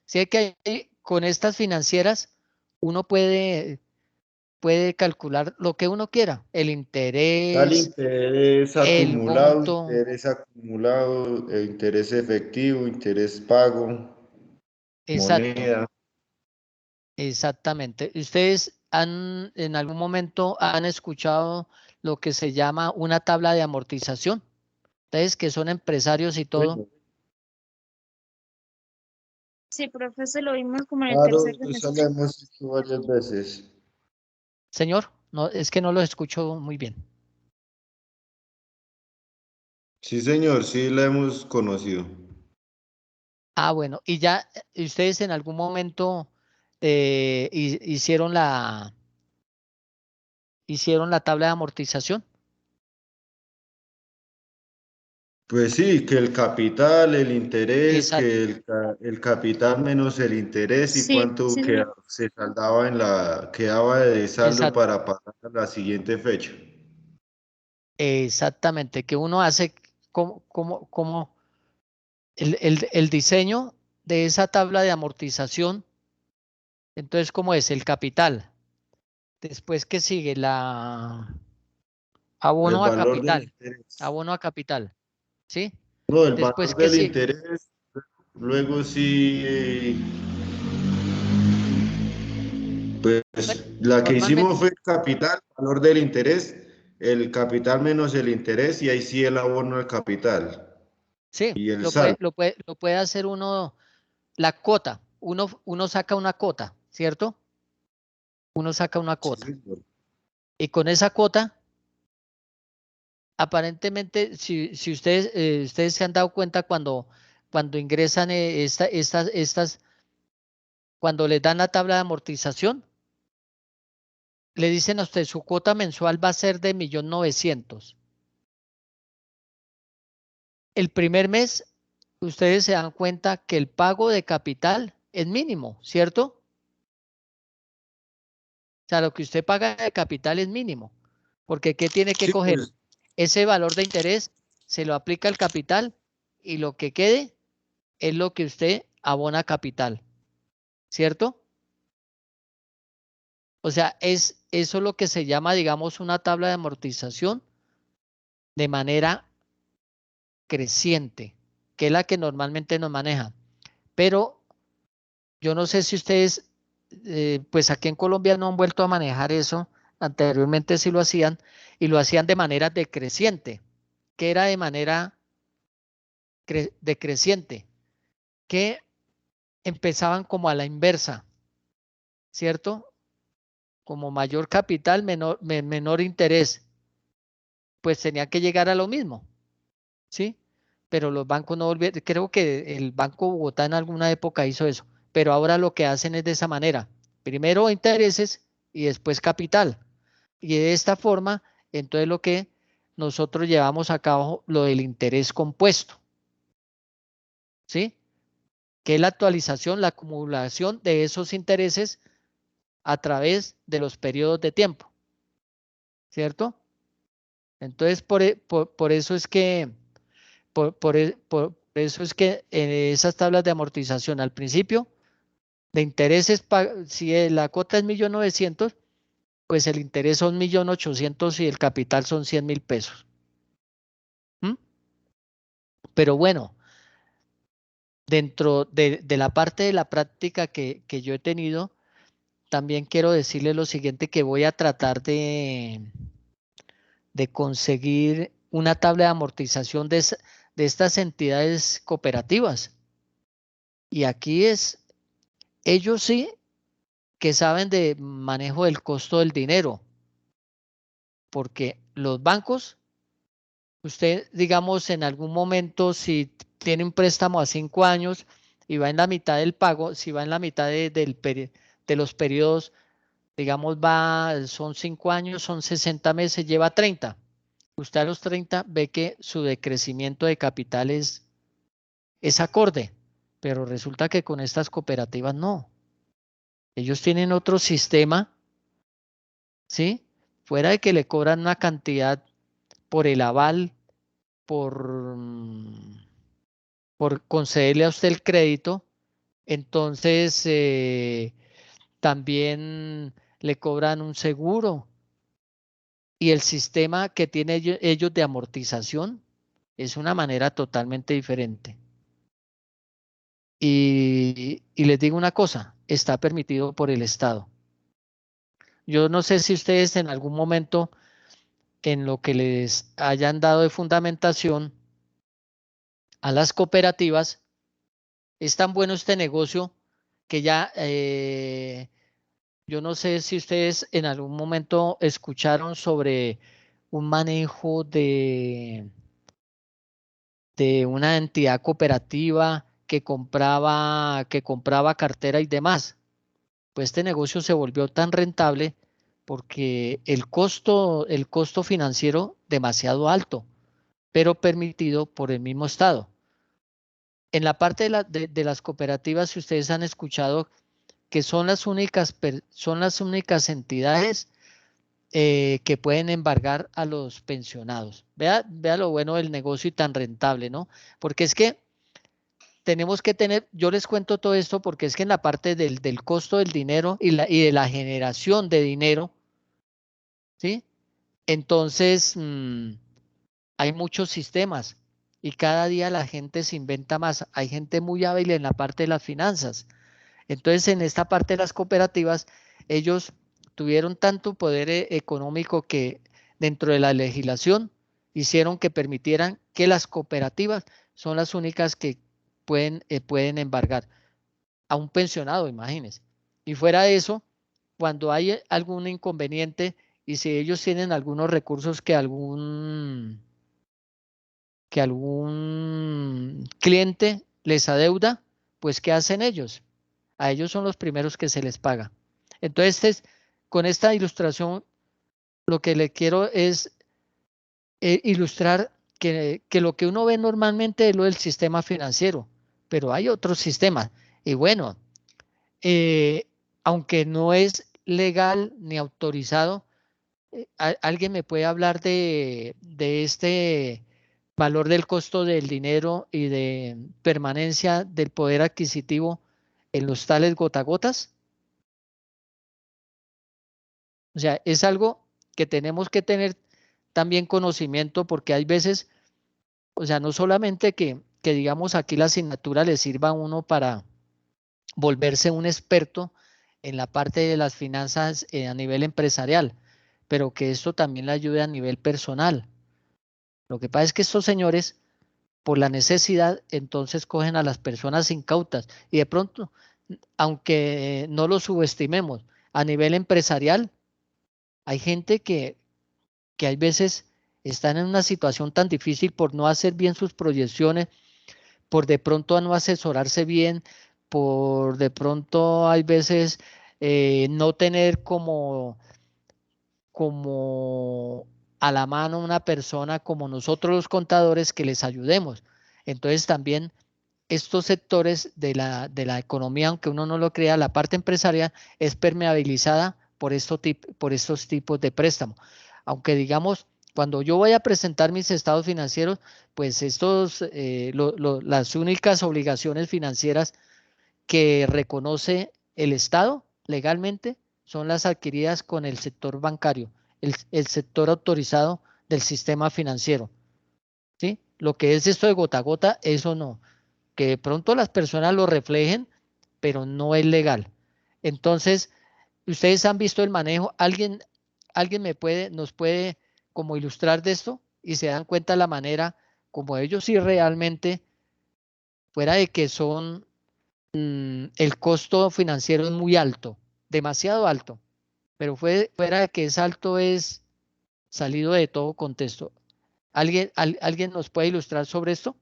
Speaker 1: Sí que con estas financieras uno puede calcular lo que uno quiera, el
Speaker 6: Sale
Speaker 1: interés, el monto,
Speaker 6: interés acumulado, interés efectivo, interés pago,
Speaker 1: exacto,
Speaker 6: moneda.
Speaker 1: exactamente. ¿Ustedes en algún momento han escuchado lo que se llama una tabla de amortización? Ustedes que son empresarios y todo.
Speaker 6: Bueno,
Speaker 8: Sí, profesor, lo vimos como en el tercer
Speaker 6: claro, eso lo
Speaker 8: semestre.
Speaker 6: hemos visto varias veces.
Speaker 1: Señor, no, es que no lo escucho muy bien.
Speaker 6: Sí, señor, sí la hemos conocido.
Speaker 1: Ah, bueno, y ya ustedes en algún momento hicieron la tabla de amortización.
Speaker 6: Pues sí, que el capital, el interés,
Speaker 1: Exacto,
Speaker 6: que el capital menos el interés y
Speaker 8: Sí,
Speaker 6: cuánto
Speaker 8: sí, sí.
Speaker 6: se saldaba quedaba de saldo
Speaker 1: exacto,
Speaker 6: para pagar a la siguiente fecha.
Speaker 1: exactamente, que uno hace como el diseño de esa tabla de amortización. Entonces, ¿cómo es? El capital. Después, ¿qué sigue? La
Speaker 6: El
Speaker 1: abono a
Speaker 6: valor del
Speaker 1: capital.
Speaker 6: interés.
Speaker 1: Abono a capital. ¿Sí?
Speaker 6: No, el
Speaker 1: Después,
Speaker 6: valor
Speaker 1: ¿qué
Speaker 6: del
Speaker 1: sigue?
Speaker 6: interés. Luego sí, pues
Speaker 1: Bueno,
Speaker 6: la que
Speaker 1: normalmente,
Speaker 6: hicimos fue el capital, valor del interés, el capital menos el interés y ahí sí el abono al capital
Speaker 1: sí,
Speaker 6: y el
Speaker 1: lo puede,
Speaker 6: saldo.
Speaker 1: lo puede, lo puede hacer uno, la cota. Uno saca una cota, ¿cierto? Uno saca una
Speaker 6: Sí,
Speaker 1: cota.
Speaker 6: señor.
Speaker 1: Y con esa cota, aparentemente, si ustedes se han dado cuenta cuando ingresan cuando les dan la tabla de amortización, le dicen a usted su cuota mensual va a ser de 1.900.000. El primer mes, ustedes se dan cuenta que el pago de capital es mínimo, ¿cierto? O sea, lo que usted paga de capital es mínimo, porque ¿qué tiene que
Speaker 6: Sí,
Speaker 1: coger?
Speaker 6: pues
Speaker 1: Ese valor de interés se lo aplica al capital y lo que quede es lo que usted abona capital, ¿cierto? O sea, eso lo que se llama, digamos, una tabla de amortización de manera creciente, que es la que normalmente nos maneja. Pero yo no sé si ustedes, pues aquí en Colombia no han vuelto a manejar eso. Anteriormente sí lo hacían y lo hacían de manera decreciente, que era de manera decreciente, que empezaban como a la inversa, ¿cierto? Como mayor capital, menor interés, pues tenía que llegar a lo mismo, ¿sí? Pero los bancos no volvieron, creo que el Banco Bogotá en alguna época hizo eso, pero ahora lo que hacen es de esa manera. Primero intereses y después capital. Y de esta forma, entonces lo que nosotros llevamos a cabo lo del interés compuesto, ¿sí? Que es la actualización, la acumulación de esos intereses a través de los periodos de tiempo, ¿cierto? Entonces, por eso es que, por eso es que esas tablas de amortización al principio, de intereses, si la cuota es 1.900.000, pues el interés son 1.800.000 y el capital son 100.000 pesos. ¿Mm? Pero bueno, dentro de la parte de la práctica que yo he tenido, también quiero decirle lo siguiente, que voy a tratar de conseguir una tabla de amortización de estas entidades cooperativas. Y aquí ellos sí que saben de manejo del costo del dinero, porque los bancos, usted, digamos, en algún momento, si tiene un préstamo a 5 años y va en la mitad del pago, si va en la mitad de los periodos, digamos, son 5 años, son 60 meses, lleva 30. Usted a los 30 ve que su decrecimiento de capital es acorde, pero resulta que con estas cooperativas no. Ellos tienen otro sistema, ¿sí? Fuera de que le cobran una cantidad por el aval, por concederle a usted el crédito, entonces también le cobran un seguro. Y el sistema que tienen ellos de amortización es una manera totalmente diferente. Y les digo una cosa, está permitido por el Estado. Yo no sé si ustedes en algún momento en lo que les hayan dado de fundamentación a las cooperativas, es tan bueno este negocio que ya yo no sé si ustedes en algún momento escucharon sobre un manejo de una entidad cooperativa que compraba cartera y demás. Pues este negocio se volvió tan rentable porque el costo financiero demasiado alto, pero permitido por el mismo Estado. En la parte de las cooperativas, si ustedes han escuchado que son las únicas entidades que pueden embargar a los pensionados. Vea lo bueno del negocio y tan rentable, ¿no? Porque es que tenemos que tener, yo les cuento todo esto porque es que en la parte del costo del dinero y de la generación de dinero, ¿sí? Entonces, hay muchos sistemas y cada día la gente se inventa más. Hay gente muy hábil en la parte de las finanzas. Entonces, en esta parte de las cooperativas, ellos tuvieron tanto poder económico que dentro de la legislación hicieron que permitieran que las cooperativas son las únicas que pueden embargar a un pensionado, imagínense. Y fuera de eso, cuando hay algún inconveniente y si ellos tienen algunos recursos que algún cliente les adeuda, pues ¿qué hacen ellos? A ellos son los primeros que se les paga. Entonces, con esta ilustración, lo que le quiero es ilustrar que lo que uno ve normalmente es lo del sistema financiero, pero hay otros sistemas. Y bueno, aunque no es legal ni autorizado, ¿alguien me puede hablar de este valor del costo del dinero y de permanencia del poder adquisitivo en los tales gotagotas? O sea, es algo que tenemos que tener también conocimiento porque hay veces, o sea, no solamente que digamos aquí la asignatura le sirva a uno para volverse un experto en la parte de las finanzas a nivel empresarial, pero que esto también le ayude a nivel personal. Lo que pasa es que estos señores, por la necesidad, entonces cogen a las personas incautas y de pronto, aunque no lo subestimemos, a nivel empresarial, hay gente que hay veces están en una situación tan difícil por no hacer bien sus proyecciones, por de pronto no asesorarse bien, por de pronto hay veces no tener como a la mano una persona como nosotros los contadores que les ayudemos. Entonces también estos sectores de la economía, aunque uno no lo crea, la parte empresarial es permeabilizada por estos tipos de préstamo. Aunque digamos Cuando yo voy a presentar mis estados financieros, pues las únicas obligaciones financieras que reconoce el Estado legalmente son las adquiridas con el sector bancario, el sector autorizado del sistema financiero. ¿Sí? Lo que es esto de gota a gota, eso no. Que de pronto las personas lo reflejen, pero no es legal. Entonces, ustedes han visto el manejo. ¿Alguien nos puede como ilustrar de esto y se dan cuenta la manera como ellos sí realmente, fuera de que son, el costo financiero es muy alto, demasiado alto, pero fuera de que es alto es salido de todo contexto. ¿Alguien nos puede ilustrar sobre esto?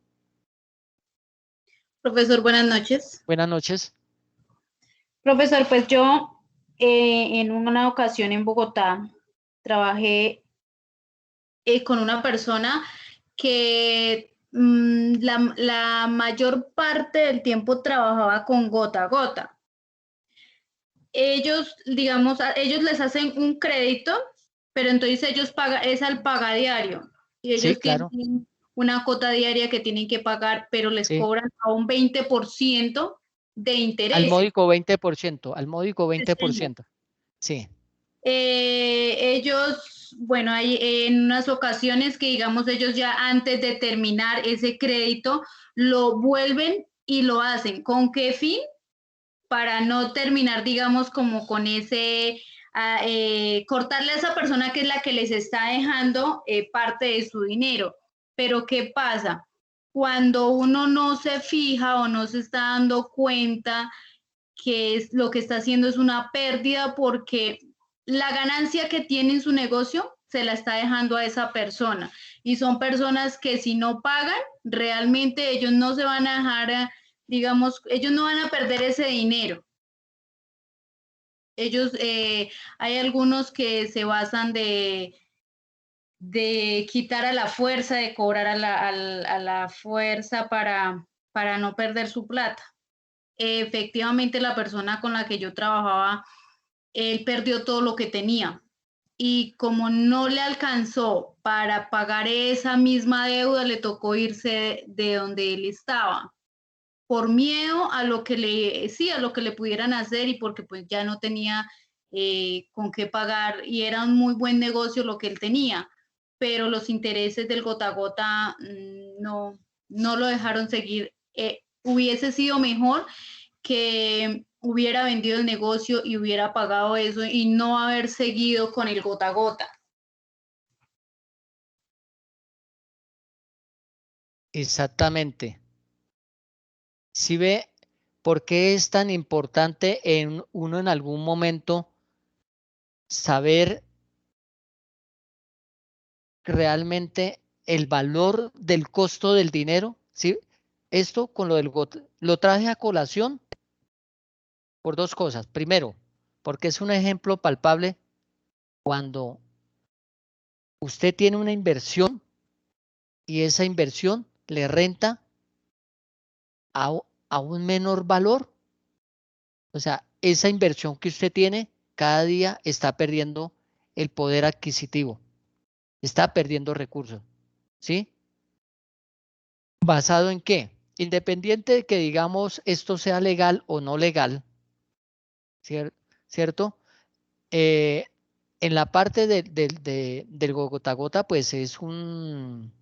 Speaker 9: Profesor, buenas noches.
Speaker 1: Buenas noches.
Speaker 9: Profesor, pues yo en una ocasión en Bogotá trabajé con una persona que la mayor parte del tiempo trabajaba con gota a gota. Ellos, digamos, a ellos les hacen un crédito, pero entonces ellos pagan, es al paga diario. Y ellos
Speaker 1: Sí, claro.
Speaker 9: tienen una cuota diaria que tienen que pagar, pero les
Speaker 1: Sí.
Speaker 9: cobran a un 20% de interés.
Speaker 1: Al módico 20%, al módico 20%. Sí.
Speaker 9: Ellos, bueno, hay en unas ocasiones que digamos ellos ya antes de terminar ese crédito lo vuelven y lo hacen. ¿Con qué fin? Para no terminar, digamos, como con ese, cortarle a esa persona que es la que les está dejando parte de su dinero. Pero ¿qué pasa? Cuando uno no se fija o no se está dando cuenta que es, lo que está haciendo es una pérdida porque la ganancia que tiene en su negocio se la está dejando a esa persona. Y son personas que si no pagan, realmente ellos no se van a dejar, digamos, ellos no van a perder ese dinero. Ellos, hay algunos que se basan de quitar a la fuerza, de cobrar a la fuerza para no perder su plata. Efectivamente, la persona con la que yo trabajaba, él perdió todo lo que tenía. Y como no le alcanzó para pagar esa misma deuda, le tocó irse de donde él estaba por miedo a lo que a lo que le pudieran hacer y porque pues ya no tenía con qué pagar y era un muy buen negocio lo que él tenía, pero los intereses del gota a gota no lo dejaron seguir. Hubiese sido mejor que hubiera vendido el negocio y hubiera pagado eso y no haber seguido con el gota a gota.
Speaker 1: Exactamente. ¿Sí ve por qué es tan importante en uno en algún momento saber realmente el valor del costo del dinero? ¿Sí? Esto con lo del GOT lo traje a colación por dos cosas. Primero, porque es un ejemplo palpable cuando usted tiene una inversión y esa inversión le renta a un menor valor. O sea, esa inversión que usted tiene cada día está perdiendo el poder adquisitivo, está perdiendo recursos, ¿sí? ¿Basado en qué? Independiente de que digamos esto sea legal o no legal, ¿cierto? En la parte del gota a gota, pues es un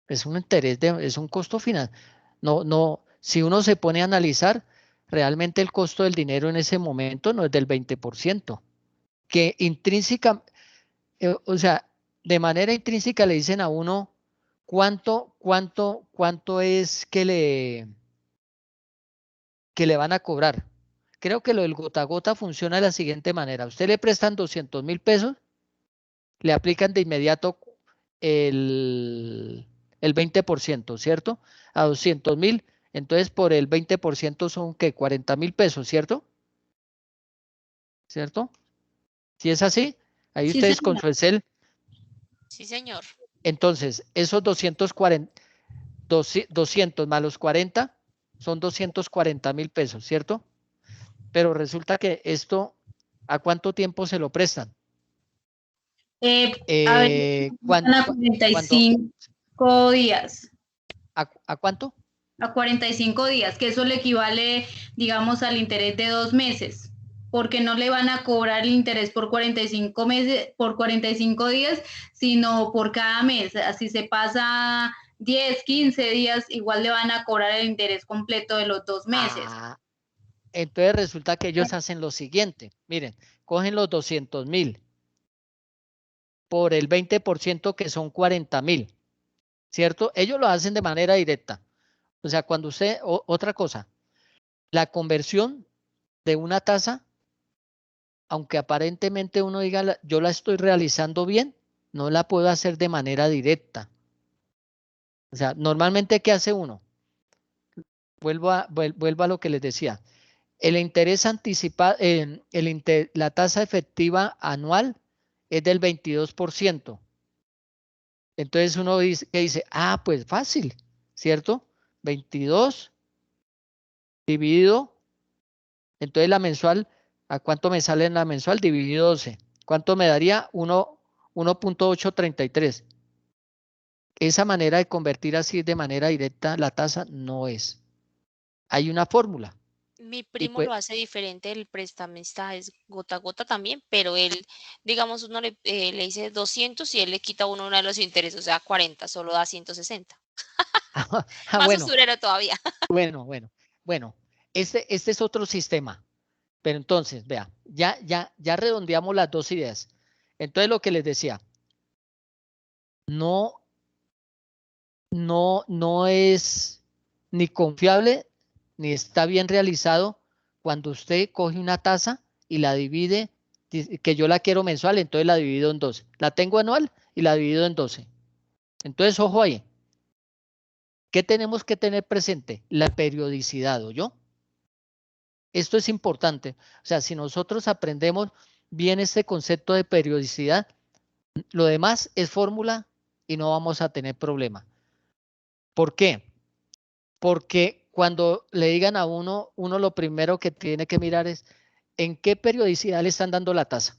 Speaker 1: interés, es un costo final. No, si uno se pone a analizar, realmente el costo del dinero en ese momento no es del 20%, que intrínseca, o sea, de manera intrínseca le dicen a uno cuánto es que le van a cobrar. Creo que lo del gota a gota funciona de la siguiente manera. A usted le prestan 200.000 pesos, le aplican de inmediato el 20%, ¿cierto? A 200.000, entonces por el 20% son que 40.000 pesos, ¿cierto? ¿Cierto? Si es así, ahí
Speaker 9: Sí,
Speaker 1: ustedes con
Speaker 9: señor.
Speaker 1: su Excel.
Speaker 10: Sí, señor.
Speaker 1: Entonces, esos 200 más los 40 son 240.000 pesos, ¿cierto? Pero resulta que esto, ¿a cuánto tiempo se lo prestan?
Speaker 9: A ver,
Speaker 1: ¿cuándo-
Speaker 9: a 45 días.
Speaker 1: ¿A cuánto?
Speaker 9: A 45 días, que eso le equivale, digamos, al interés de 2 meses, porque no le van a cobrar el interés por 45 meses, por 45 días, sino por cada mes. Así se pasa 10, 15 días, igual le van a cobrar el interés completo de los 2 meses.
Speaker 1: Entonces resulta que ellos hacen lo siguiente. Miren, cogen los 200.000 por el 20% que son 40.000, ¿cierto? Ellos lo hacen de manera directa. O sea, cuando usted, otra cosa, la conversión de una tasa, aunque aparentemente uno diga, yo la estoy realizando bien, no la puedo hacer de manera directa. O sea, normalmente, ¿qué hace uno? Vuelvo a lo que les decía. El interés anticipado, la tasa efectiva anual es del 22%. Entonces uno dice, pues fácil, ¿cierto? 22 dividido, entonces la mensual, ¿a cuánto me sale en la mensual? Dividido 12. ¿Cuánto me daría? 1.833. Esa manera de convertir así de manera directa la tasa no es. Hay una fórmula.
Speaker 10: Mi primo lo hace diferente, el prestamista es gota a gota también, pero él, digamos, uno le dice 200 y él le quita uno de los intereses, o sea, 40, solo da 160. Más
Speaker 1: Bueno,
Speaker 10: usurero todavía.
Speaker 1: Bueno, este es otro sistema. Pero entonces, vea, ya redondeamos las dos ideas. Entonces lo que les decía, no es ni confiable ni está bien realizado cuando usted coge una tasa y la divide, que yo la quiero mensual, entonces la divido en 12. La tengo anual y la divido en 12. Entonces, ojo ahí. ¿Qué tenemos que tener presente? La periodicidad, ¿oyó? Esto es importante. O sea, si nosotros aprendemos bien este concepto de periodicidad, lo demás es fórmula y no vamos a tener problema. ¿Por qué? Porque cuando le digan a uno lo primero que tiene que mirar es en qué periodicidad le están dando la tasa.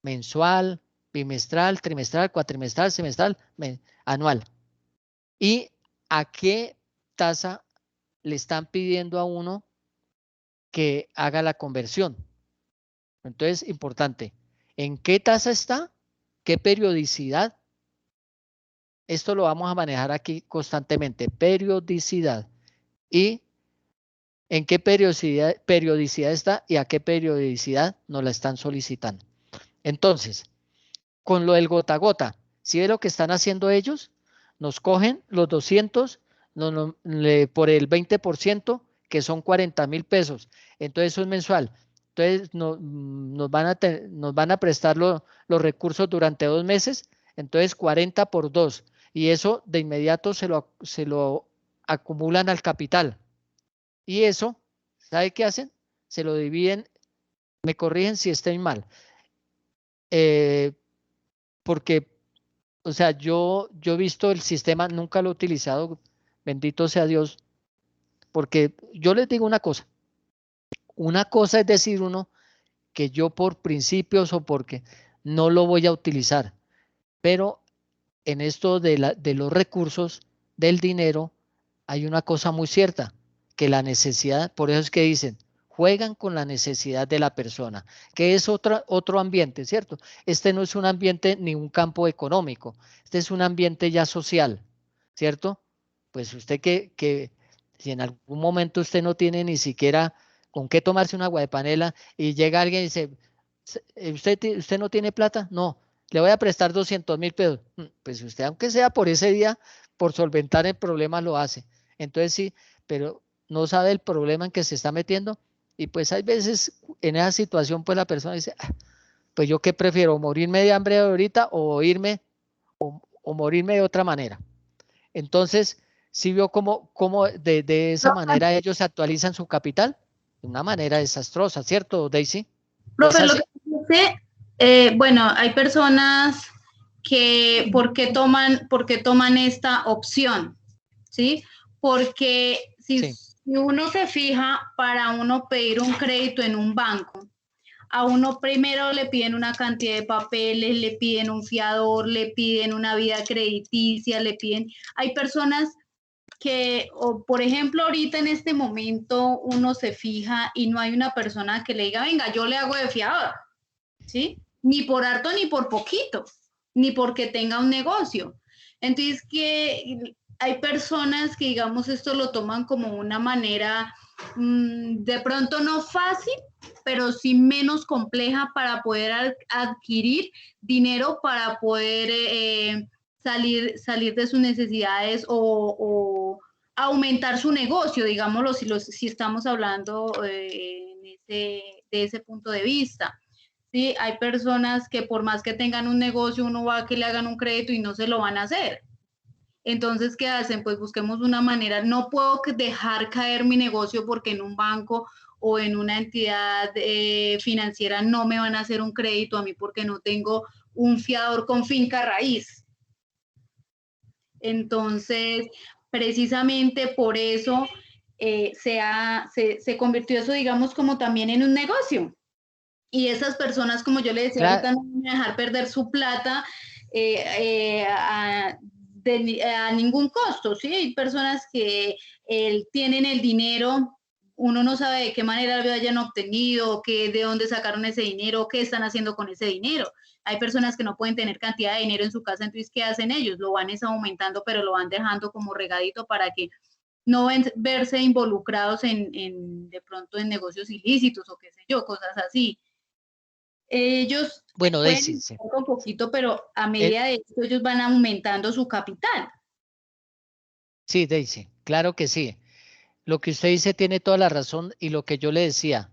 Speaker 1: Mensual, bimestral, trimestral, cuatrimestral, semestral, anual. ¿Y a qué tasa le están pidiendo a uno que haga la conversión? Entonces, importante. ¿En qué tasa está? ¿Qué periodicidad? Esto lo vamos a manejar aquí constantemente. Periodicidad. ¿Y en qué periodicidad está y a qué periodicidad nos la están solicitando? Entonces, con lo del gota a gota, ¿sí ve lo que están haciendo ellos? Nos cogen los 200 por el 20%, que son 40.000 pesos. Entonces, eso es mensual. Entonces, nos van a prestar los recursos durante 2 meses. Entonces, 40 por 2. Y eso de inmediato se lo acumulan al capital. Y eso, ¿sabe qué hacen? Se lo dividen, me corrigen si estoy mal. Porque, o sea, yo he visto el sistema, nunca lo he utilizado, bendito sea Dios, porque yo les digo una cosa es decir uno que yo por principios o porque no lo voy a utilizar, pero en esto de los recursos, del dinero, hay una cosa muy cierta, que la necesidad, por eso es que dicen, juegan con la necesidad de la persona, que es otro ambiente, ¿cierto? Este no es un ambiente ni un campo económico, este es un ambiente ya social, ¿cierto? Pues usted que si en algún momento usted no tiene ni siquiera con qué tomarse un agua de panela y llega alguien y dice, ¿usted no tiene plata? No, le voy a prestar 200.000 pesos. Pues usted, aunque sea por ese día, por solventar el problema, lo hace. Entonces sí, pero no sabe el problema en que se está metiendo. Y pues hay veces en esa situación, pues la persona dice, pues yo qué prefiero, morirme de hambre ahorita o irme o morirme de otra manera. Entonces, sí vio cómo de esa manera ellos actualizan su capital de una manera desastrosa, ¿cierto, Daisy?
Speaker 9: Profe, lo que dice, bueno, hay personas que, ¿por qué toman esta opción? ¿Sí? Porque si uno se fija, para uno pedir un crédito en un banco, A uno primero le piden una cantidad de papeles, le piden un fiador, le piden una vida crediticia, le piden... Hay personas que, o por ejemplo, ahorita en este momento uno se fija y no hay una persona que le diga, venga, yo le hago de fiador, ¿sí? Ni por harto ni por poquito, ni porque tenga un negocio. Entonces, que hay personas que, digamos, esto lo toman como una manera de pronto no fácil, pero sí menos compleja para poder adquirir dinero para poder salir de sus necesidades o aumentar su negocio, digámoslo, si estamos hablando de ese punto de vista. Sí, hay personas que por más que tengan un negocio, uno va a que le hagan un crédito y no se lo van a hacer. Entonces, ¿qué hacen? Pues busquemos una manera. No puedo dejar caer mi negocio porque en un banco o en una entidad financiera no me van a hacer un crédito a mí porque no tengo un fiador con finca raíz. Entonces, precisamente por eso se convirtió eso, digamos, como también en un negocio. Y esas personas, como yo le decía,
Speaker 1: Claro.
Speaker 9: ahorita no van a dejar perder su plata a ningún costo, ¿sí? Hay personas que tienen el dinero, uno no sabe de qué manera lo hayan obtenido, de dónde sacaron ese dinero, qué están haciendo con ese dinero. Hay personas que no pueden tener cantidad de dinero en su casa, entonces, ¿qué hacen ellos? Lo van aumentando, pero lo van dejando como regadito para que no verse involucrados de pronto en negocios ilícitos o qué sé yo, cosas así. Ellos
Speaker 1: Bueno,
Speaker 9: pueden
Speaker 1: Daisy, sí.
Speaker 9: un poquito, pero a medida de esto ellos van aumentando su capital.
Speaker 1: Sí, Daisy, claro que sí. Lo que usted dice tiene toda la razón y lo que yo le decía,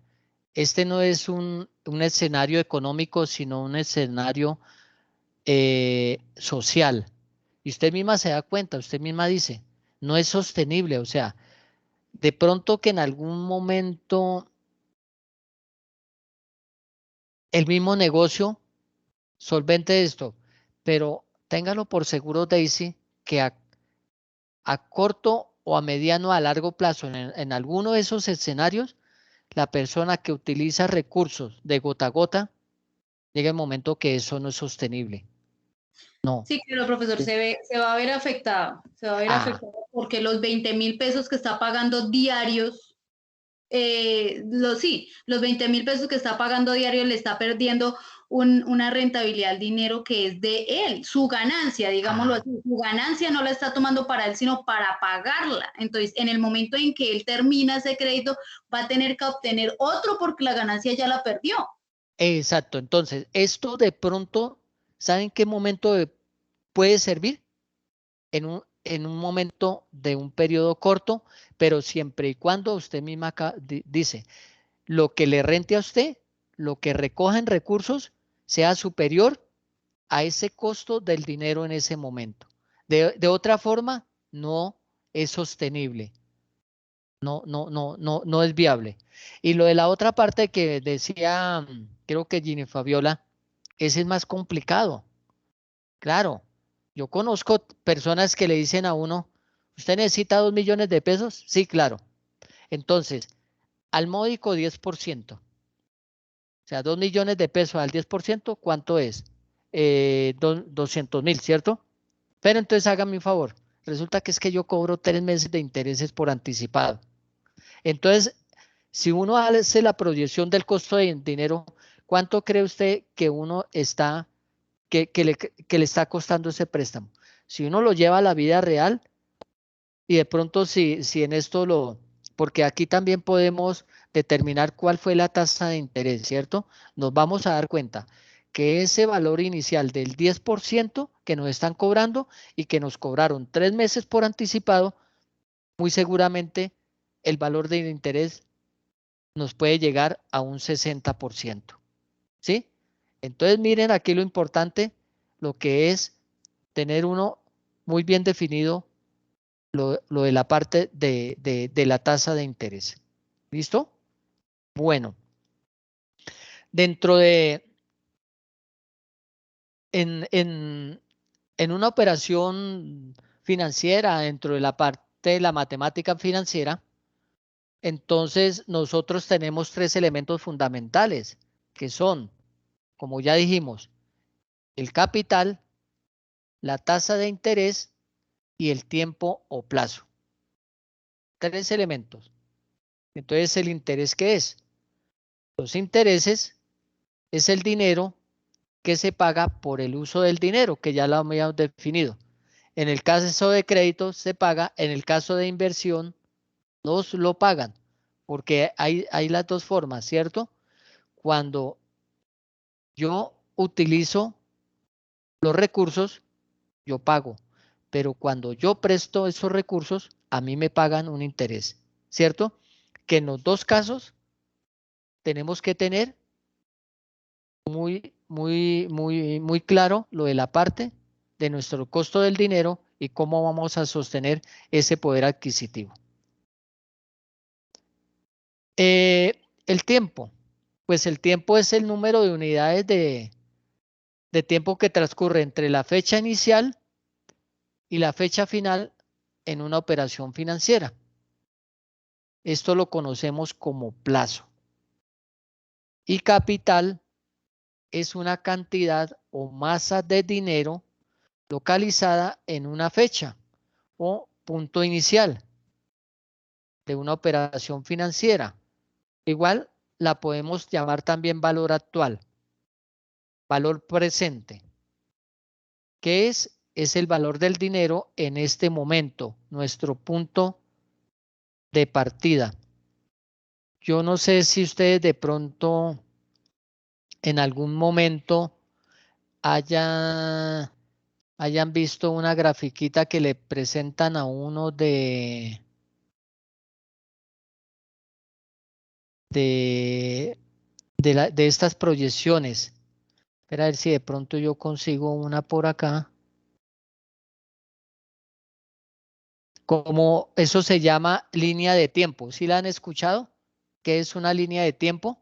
Speaker 1: este no es un escenario económico, sino un escenario social. Y usted misma se da cuenta, usted misma dice, no es sostenible, o sea, de pronto que en algún momento el mismo negocio solvente esto, pero téngalo por seguro, Daisy, que a corto o a mediano o a largo plazo, en alguno de esos escenarios, la persona que utiliza recursos de gota a gota, llega el momento que eso no es sostenible. No.
Speaker 9: Sí, claro, profesor, se va a ver afectado, afectado porque los 20.000 pesos que está pagando diarios, los 20.000 pesos que está pagando diario le está perdiendo una rentabilidad al dinero que es de él, su ganancia, digámoslo así, su ganancia no la está tomando para él, sino para pagarla. Entonces, en el momento en que él termina ese crédito, va a tener que obtener otro porque la ganancia ya la perdió.
Speaker 1: Exacto, entonces, esto de pronto, ¿saben qué momento puede servir? En un momento de un periodo corto, pero siempre y cuando usted misma dice, lo que le rente a usted, lo que recoja en recursos, sea superior a ese costo del dinero en ese momento. De otra forma, no es sostenible. No es viable. Y lo de la otra parte que decía, creo que Ginny Fabiola, ese es más complicado. Claro, yo conozco personas que le dicen a uno, ¿usted necesita 2 millones de pesos? Sí, claro. Entonces, al módico 10%. O sea, 2 millones de pesos al 10%, ¿cuánto es? 200.000, ¿cierto? Pero entonces hágame un favor. Resulta que es que yo cobro 3 meses de intereses por anticipado. Entonces, si uno hace la proyección del costo de dinero, ¿cuánto cree usted que uno está, que le está costando ese préstamo? Si uno lo lleva a la vida real y de pronto si en esto porque aquí también podemos determinar cuál fue la tasa de interés, ¿cierto? Nos vamos a dar cuenta que ese valor inicial del 10% que nos están cobrando y que nos cobraron 3 meses por anticipado, muy seguramente el valor de interés nos puede llegar a un 60%. ¿Sí? Entonces miren aquí lo importante, lo que es tener uno muy bien definido lo de la parte de la tasa de interés. ¿Listo? Bueno, dentro de, en una operación financiera, dentro de la parte de la matemática financiera, entonces nosotros tenemos 3 elementos fundamentales. que son, como ya dijimos, el capital, la tasa de interés y el tiempo o plazo. 3 elementos. Entonces, ¿el interés qué es? Los intereses es el dinero que se paga por el uso del dinero, que ya lo habíamos definido. En el caso de crédito se paga, en el caso de inversión, dos lo pagan, porque hay las dos formas, ¿cierto? Cuando yo utilizo los recursos, yo pago, pero cuando yo presto esos recursos, a mí me pagan un interés, ¿cierto? Que en los dos casos tenemos que tener muy claro lo de la parte de nuestro costo del dinero y cómo vamos a sostener ese poder adquisitivo. El tiempo. Pues el tiempo es el número de unidades de tiempo que transcurre entre la fecha inicial y la fecha final en una operación financiera. Esto lo conocemos como plazo. Y capital es una cantidad o masa de dinero localizada en una fecha o punto inicial de una operación financiera. Igual la podemos llamar también valor actual, valor presente. ¿Qué es? Es el valor del dinero en este momento, nuestro punto de partida. Yo no sé si ustedes de pronto en algún momento hayan visto una grafiquita que le presentan a uno de estas proyecciones. Espera a ver si de pronto yo consigo una por acá. Como eso se llama línea de tiempo. ¿Sí la han escuchado? ¿Qué es una línea de tiempo?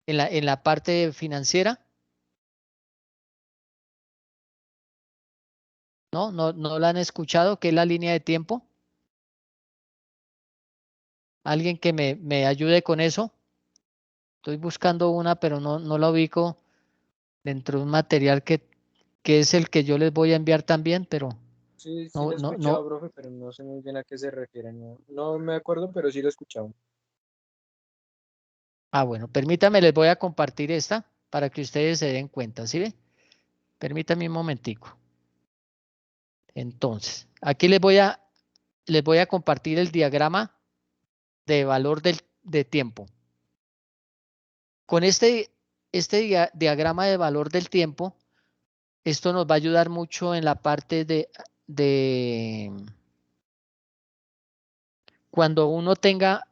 Speaker 1: En la parte financiera. ¿No la han escuchado? ¿Qué es la línea de tiempo? ¿Alguien que me ayude con eso? Estoy buscando una, pero no la ubico dentro de un material que es el que yo les voy a enviar también, pero
Speaker 4: Sí, sí lo he
Speaker 1: no.
Speaker 4: escuchado, profe, pero no sé muy bien a qué se refiere. No me acuerdo, pero sí lo he escuchado.
Speaker 1: Ah, bueno, permítame, les voy a compartir esta para que ustedes se den cuenta, ¿sí ve? Permítame un momentico. Entonces, aquí les voy a compartir el diagrama de valor de tiempo. Con este diagrama de valor del tiempo, esto nos va a ayudar mucho en la parte de cuando uno tenga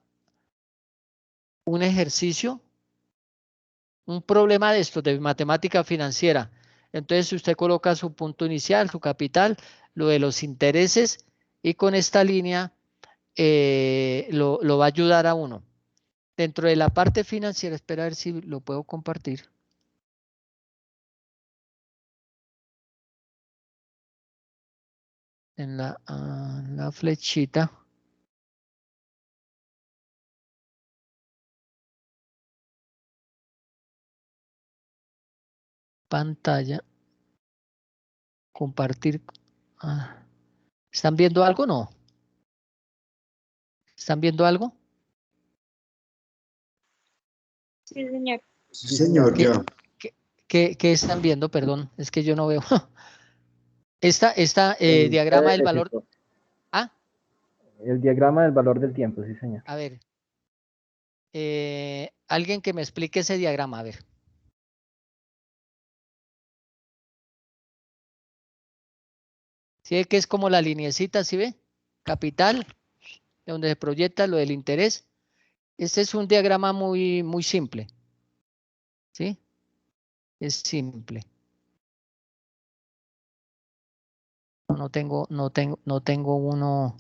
Speaker 1: un ejercicio, un problema de esto, de matemática financiera. Entonces usted coloca su punto inicial, su capital, lo de los intereses y con esta línea lo va a ayudar a uno. Dentro de la parte financiera, espera a ver si lo puedo compartir. En la flechita. Pantalla. Compartir. ¿Están viendo algo o no? ¿Están viendo algo?
Speaker 8: Sí, señor.
Speaker 6: Sí, señor,
Speaker 1: ¿Qué,
Speaker 6: ya.
Speaker 1: qué están viendo? Perdón, es que yo no veo. Esta
Speaker 3: El
Speaker 1: diagrama del
Speaker 3: es
Speaker 1: valor.
Speaker 3: esto,
Speaker 1: Ah,
Speaker 3: el diagrama del valor del tiempo, sí, señor.
Speaker 1: a ver. Alguien que me explique ese diagrama, a ver. ¿Sí ve que es como la lineecita, sí ve? Capital, donde se proyecta lo del interés. Este es un diagrama muy simple. ¿Sí? Es simple. No tengo uno,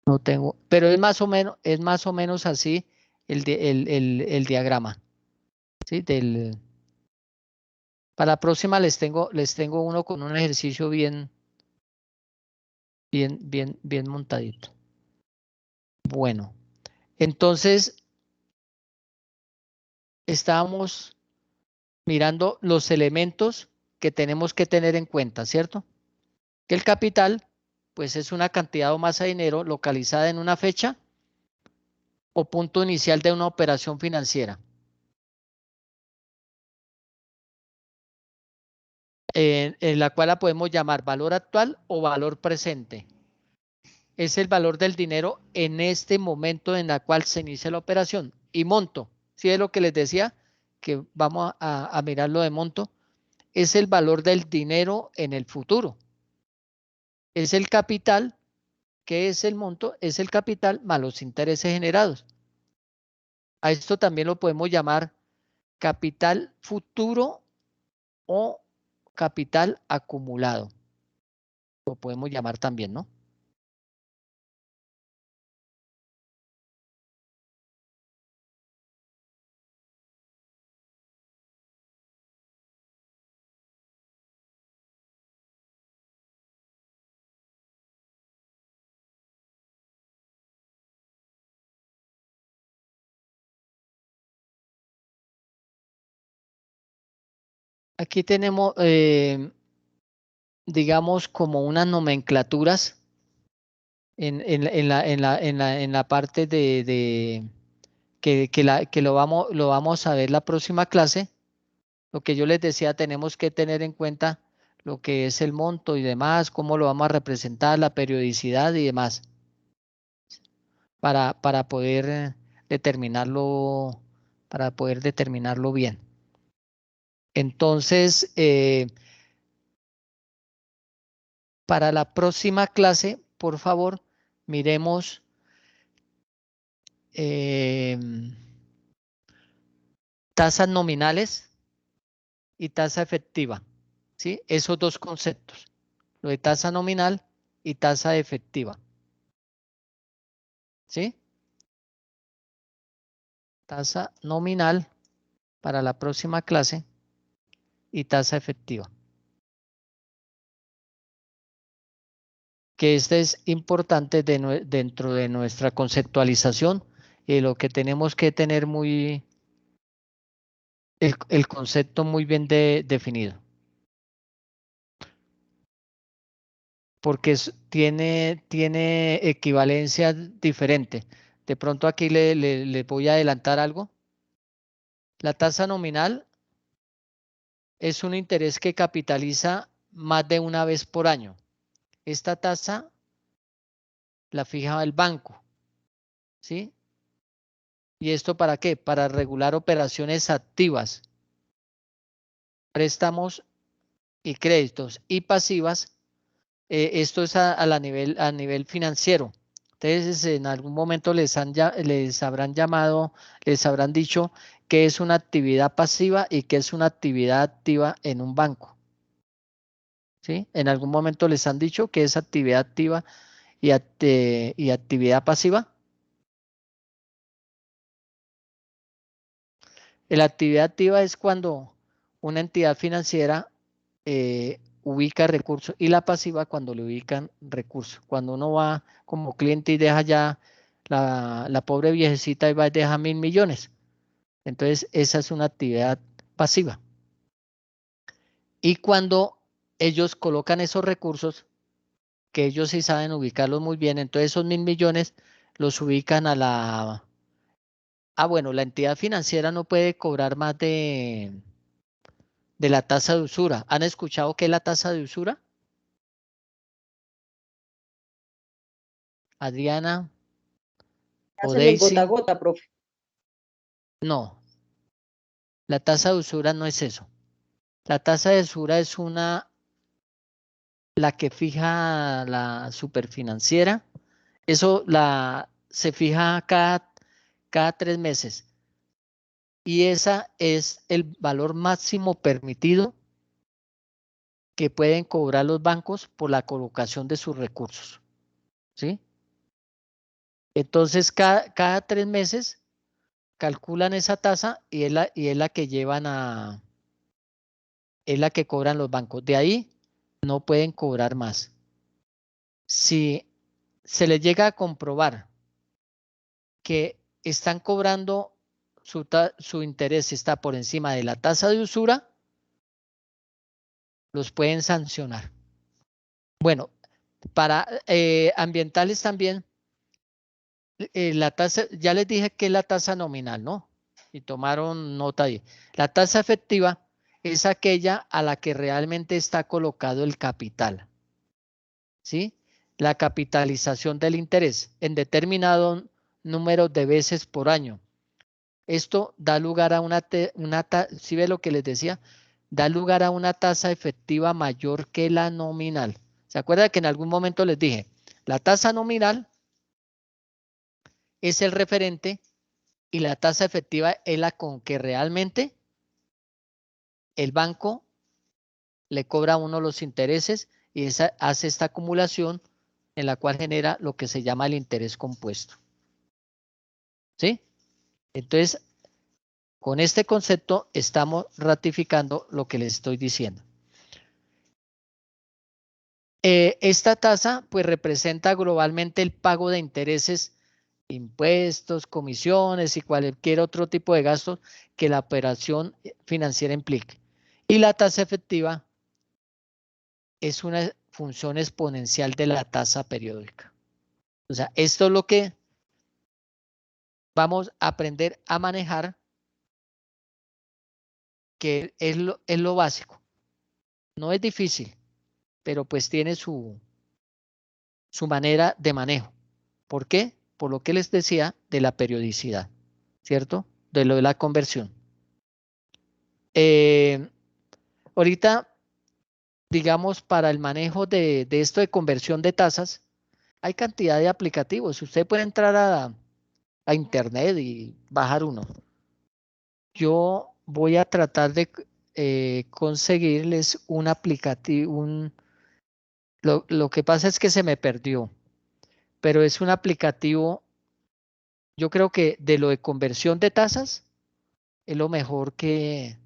Speaker 1: no tengo, pero es más o menos así el diagrama. ¿Sí? Para la próxima les tengo uno con un ejercicio bien montadito. Bueno, entonces, estábamos mirando los elementos que tenemos que tener en cuenta, ¿cierto? Que el capital, pues es una cantidad o masa de dinero localizada en una fecha o punto inicial de una operación financiera. En la cual la podemos llamar valor actual o valor presente. Es el valor del dinero en este momento en el cual se inicia la operación. Y monto, ¿sí es lo que les decía? Que vamos a mirar lo de monto. Es el valor del dinero en el futuro. Es el capital. ¿Qué es el monto? Es el capital más los intereses generados. A esto también lo podemos llamar capital futuro o capital acumulado. Lo podemos llamar también, ¿no? Aquí tenemos, digamos, como unas nomenclaturas en la parte que lo vamos a ver la próxima clase. Lo que yo les decía, tenemos que tener en cuenta lo que es el monto y demás, cómo lo vamos a representar, la periodicidad y demás, para poder determinarlo, bien. Entonces, para la próxima clase, por favor, miremos tasas nominales y tasa efectiva, ¿sí? Esos dos conceptos, lo de tasa nominal y tasa efectiva, ¿sí? Tasa nominal para la próxima clase y tasa efectiva. Que este es importante dentro de nuestra conceptualización y lo que tenemos que tener muy, el concepto muy bien definido. Porque tiene equivalencia diferente. De pronto aquí le voy a adelantar algo. La tasa nominal es un interés que capitaliza más de una vez por año. Esta tasa la fija el banco, ¿sí? ¿Y esto para qué? Para regular operaciones activas, préstamos y créditos, y pasivas. Esto es a nivel financiero. Entonces, en algún momento les habrán llamado, les habrán dicho que es una actividad pasiva y que es una actividad activa en un banco. ¿Sí? En algún momento les han dicho que es actividad activa y actividad pasiva. La actividad activa es cuando una entidad financiera ubica recursos, y la pasiva cuando le ubican recursos. Cuando uno va como cliente y deja ya la pobre viejecita y va y deja 1.000 millones. Entonces esa es una actividad pasiva. Y cuando ellos colocan esos recursos, que ellos sí saben ubicarlos muy bien, entonces esos 1.000 millones los ubican a la... bueno, la entidad financiera no puede cobrar más de la tasa de usura. ¿Han escuchado qué es la tasa de usura? Adriana o
Speaker 11: Hacen el
Speaker 1: Daisy.
Speaker 11: gota a gota, profe.
Speaker 1: No, la tasa de usura no es eso. La tasa de usura es la que fija la superfinanciera. Eso se fija cada 3 meses. Y esa es el valor máximo permitido que pueden cobrar los bancos por la colocación de sus recursos. ¿Sí? Entonces, cada 3 meses calculan esa tasa y es la que llevan es la que cobran los bancos. De ahí no pueden cobrar más. Si se les llega a comprobar que están cobrando su interés está por encima de la tasa de usura, los pueden sancionar. Bueno, para ambientales también, la tasa, ya les dije que es la tasa nominal, ¿no? Y tomaron nota ahí. La tasa efectiva es aquella a la que realmente está colocado el capital, ¿sí? La capitalización del interés en determinado número de veces por año. Esto da lugar a ¿sí ve lo que les decía? Da lugar a una tasa efectiva mayor que la nominal. ¿Se acuerdan que en algún momento les dije? La tasa nominal es el referente y la tasa efectiva es la con que realmente el banco le cobra a uno los intereses y hace esta acumulación en la cual genera lo que se llama el interés compuesto. ¿Sí? Entonces, con este concepto estamos ratificando lo que les estoy diciendo. Esta tasa pues representa globalmente el pago de intereses, impuestos, comisiones y cualquier otro tipo de gastos que la operación financiera implique. Y la tasa efectiva es una función exponencial de la tasa periódica. O sea, esto es lo que vamos a aprender a manejar, que es lo básico. No es difícil, pero pues tiene su manera de manejo. ¿Por qué? Por lo que les decía de la periodicidad, ¿cierto? De lo de la conversión. Ahorita, digamos, para el manejo de esto de conversión de tasas, hay cantidad de aplicativos. Usted puede entrar a internet y bajar uno. Yo voy a tratar de conseguirles un aplicativo. Lo que pasa es que se me perdió, pero es un aplicativo. Yo creo que de lo de conversión de tasas es lo mejor que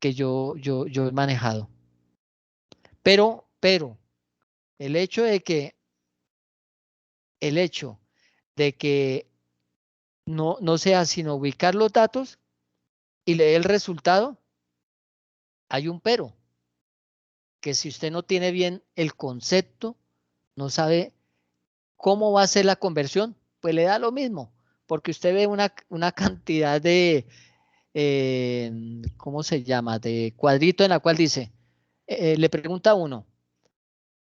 Speaker 1: yo he manejado. Pero el hecho de que no sea sino ubicar los datos y leer el resultado, hay un pero, que si usted no tiene bien el concepto, no sabe cómo va a ser la conversión, pues le da lo mismo, porque usted ve una cantidad de, ¿cómo se llama? De cuadrito en la cual dice, le pregunta a uno,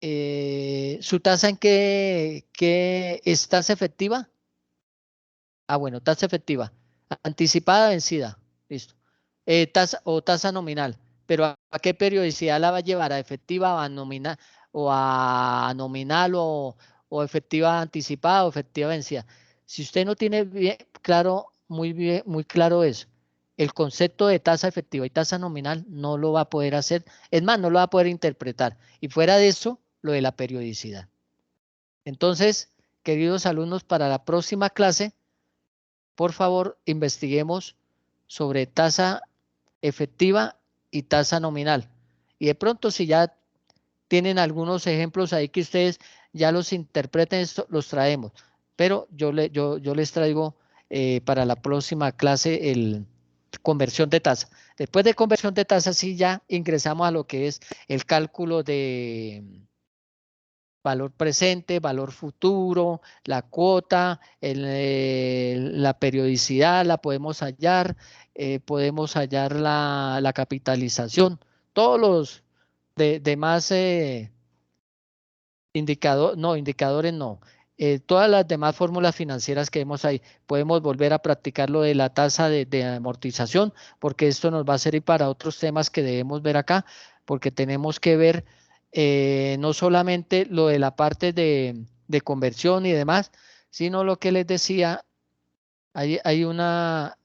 Speaker 1: ¿su tasa en qué es tasa efectiva? Ah, bueno, tasa efectiva. Anticipada, vencida. Listo. Tasa nominal. Pero ¿a qué periodicidad la va a llevar? ¿A efectiva o a nominal? ¿O a nominal o efectiva anticipada o efectiva vencida? Si usted no tiene bien claro, muy claro eso, el concepto de tasa efectiva y tasa nominal no lo va a poder hacer. Es más, no lo va a poder interpretar. Y fuera de eso, lo de la periodicidad. Entonces, queridos alumnos, para la próxima clase, por favor, investiguemos sobre tasa efectiva y tasa nominal. Y de pronto, si ya tienen algunos ejemplos ahí que ustedes ya los interpreten, esto, los traemos. Pero yo les traigo para la próxima clase el conversión de tasa. Después de conversión de tasa, sí ya ingresamos a lo que es el cálculo de valor presente, valor futuro, la cuota, la periodicidad la podemos hallar la capitalización, todos los demás indicadores no. Todas las demás fórmulas financieras que vemos ahí, podemos volver a practicar lo de la tasa de amortización, porque esto nos va a servir para otros temas que debemos ver acá, porque tenemos que ver no solamente lo de la parte de conversión y demás, sino lo que les decía, hay una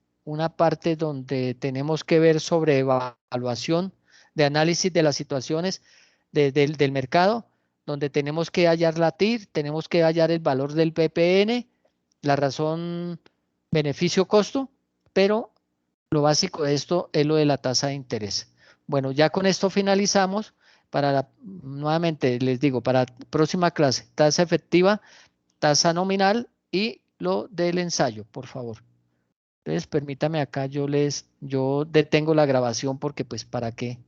Speaker 1: parte donde tenemos que ver sobre evaluación de análisis de las situaciones del mercado, donde tenemos que hallar la TIR, tenemos que hallar el valor del PPN, la razón beneficio-costo, pero lo básico de esto es lo de la tasa de interés. Bueno, ya con esto finalizamos. Nuevamente les digo, para la próxima clase, tasa efectiva, tasa nominal y lo del ensayo, por favor. Entonces, permítame acá, yo detengo la grabación porque pues para qué.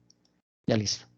Speaker 1: Ya listo.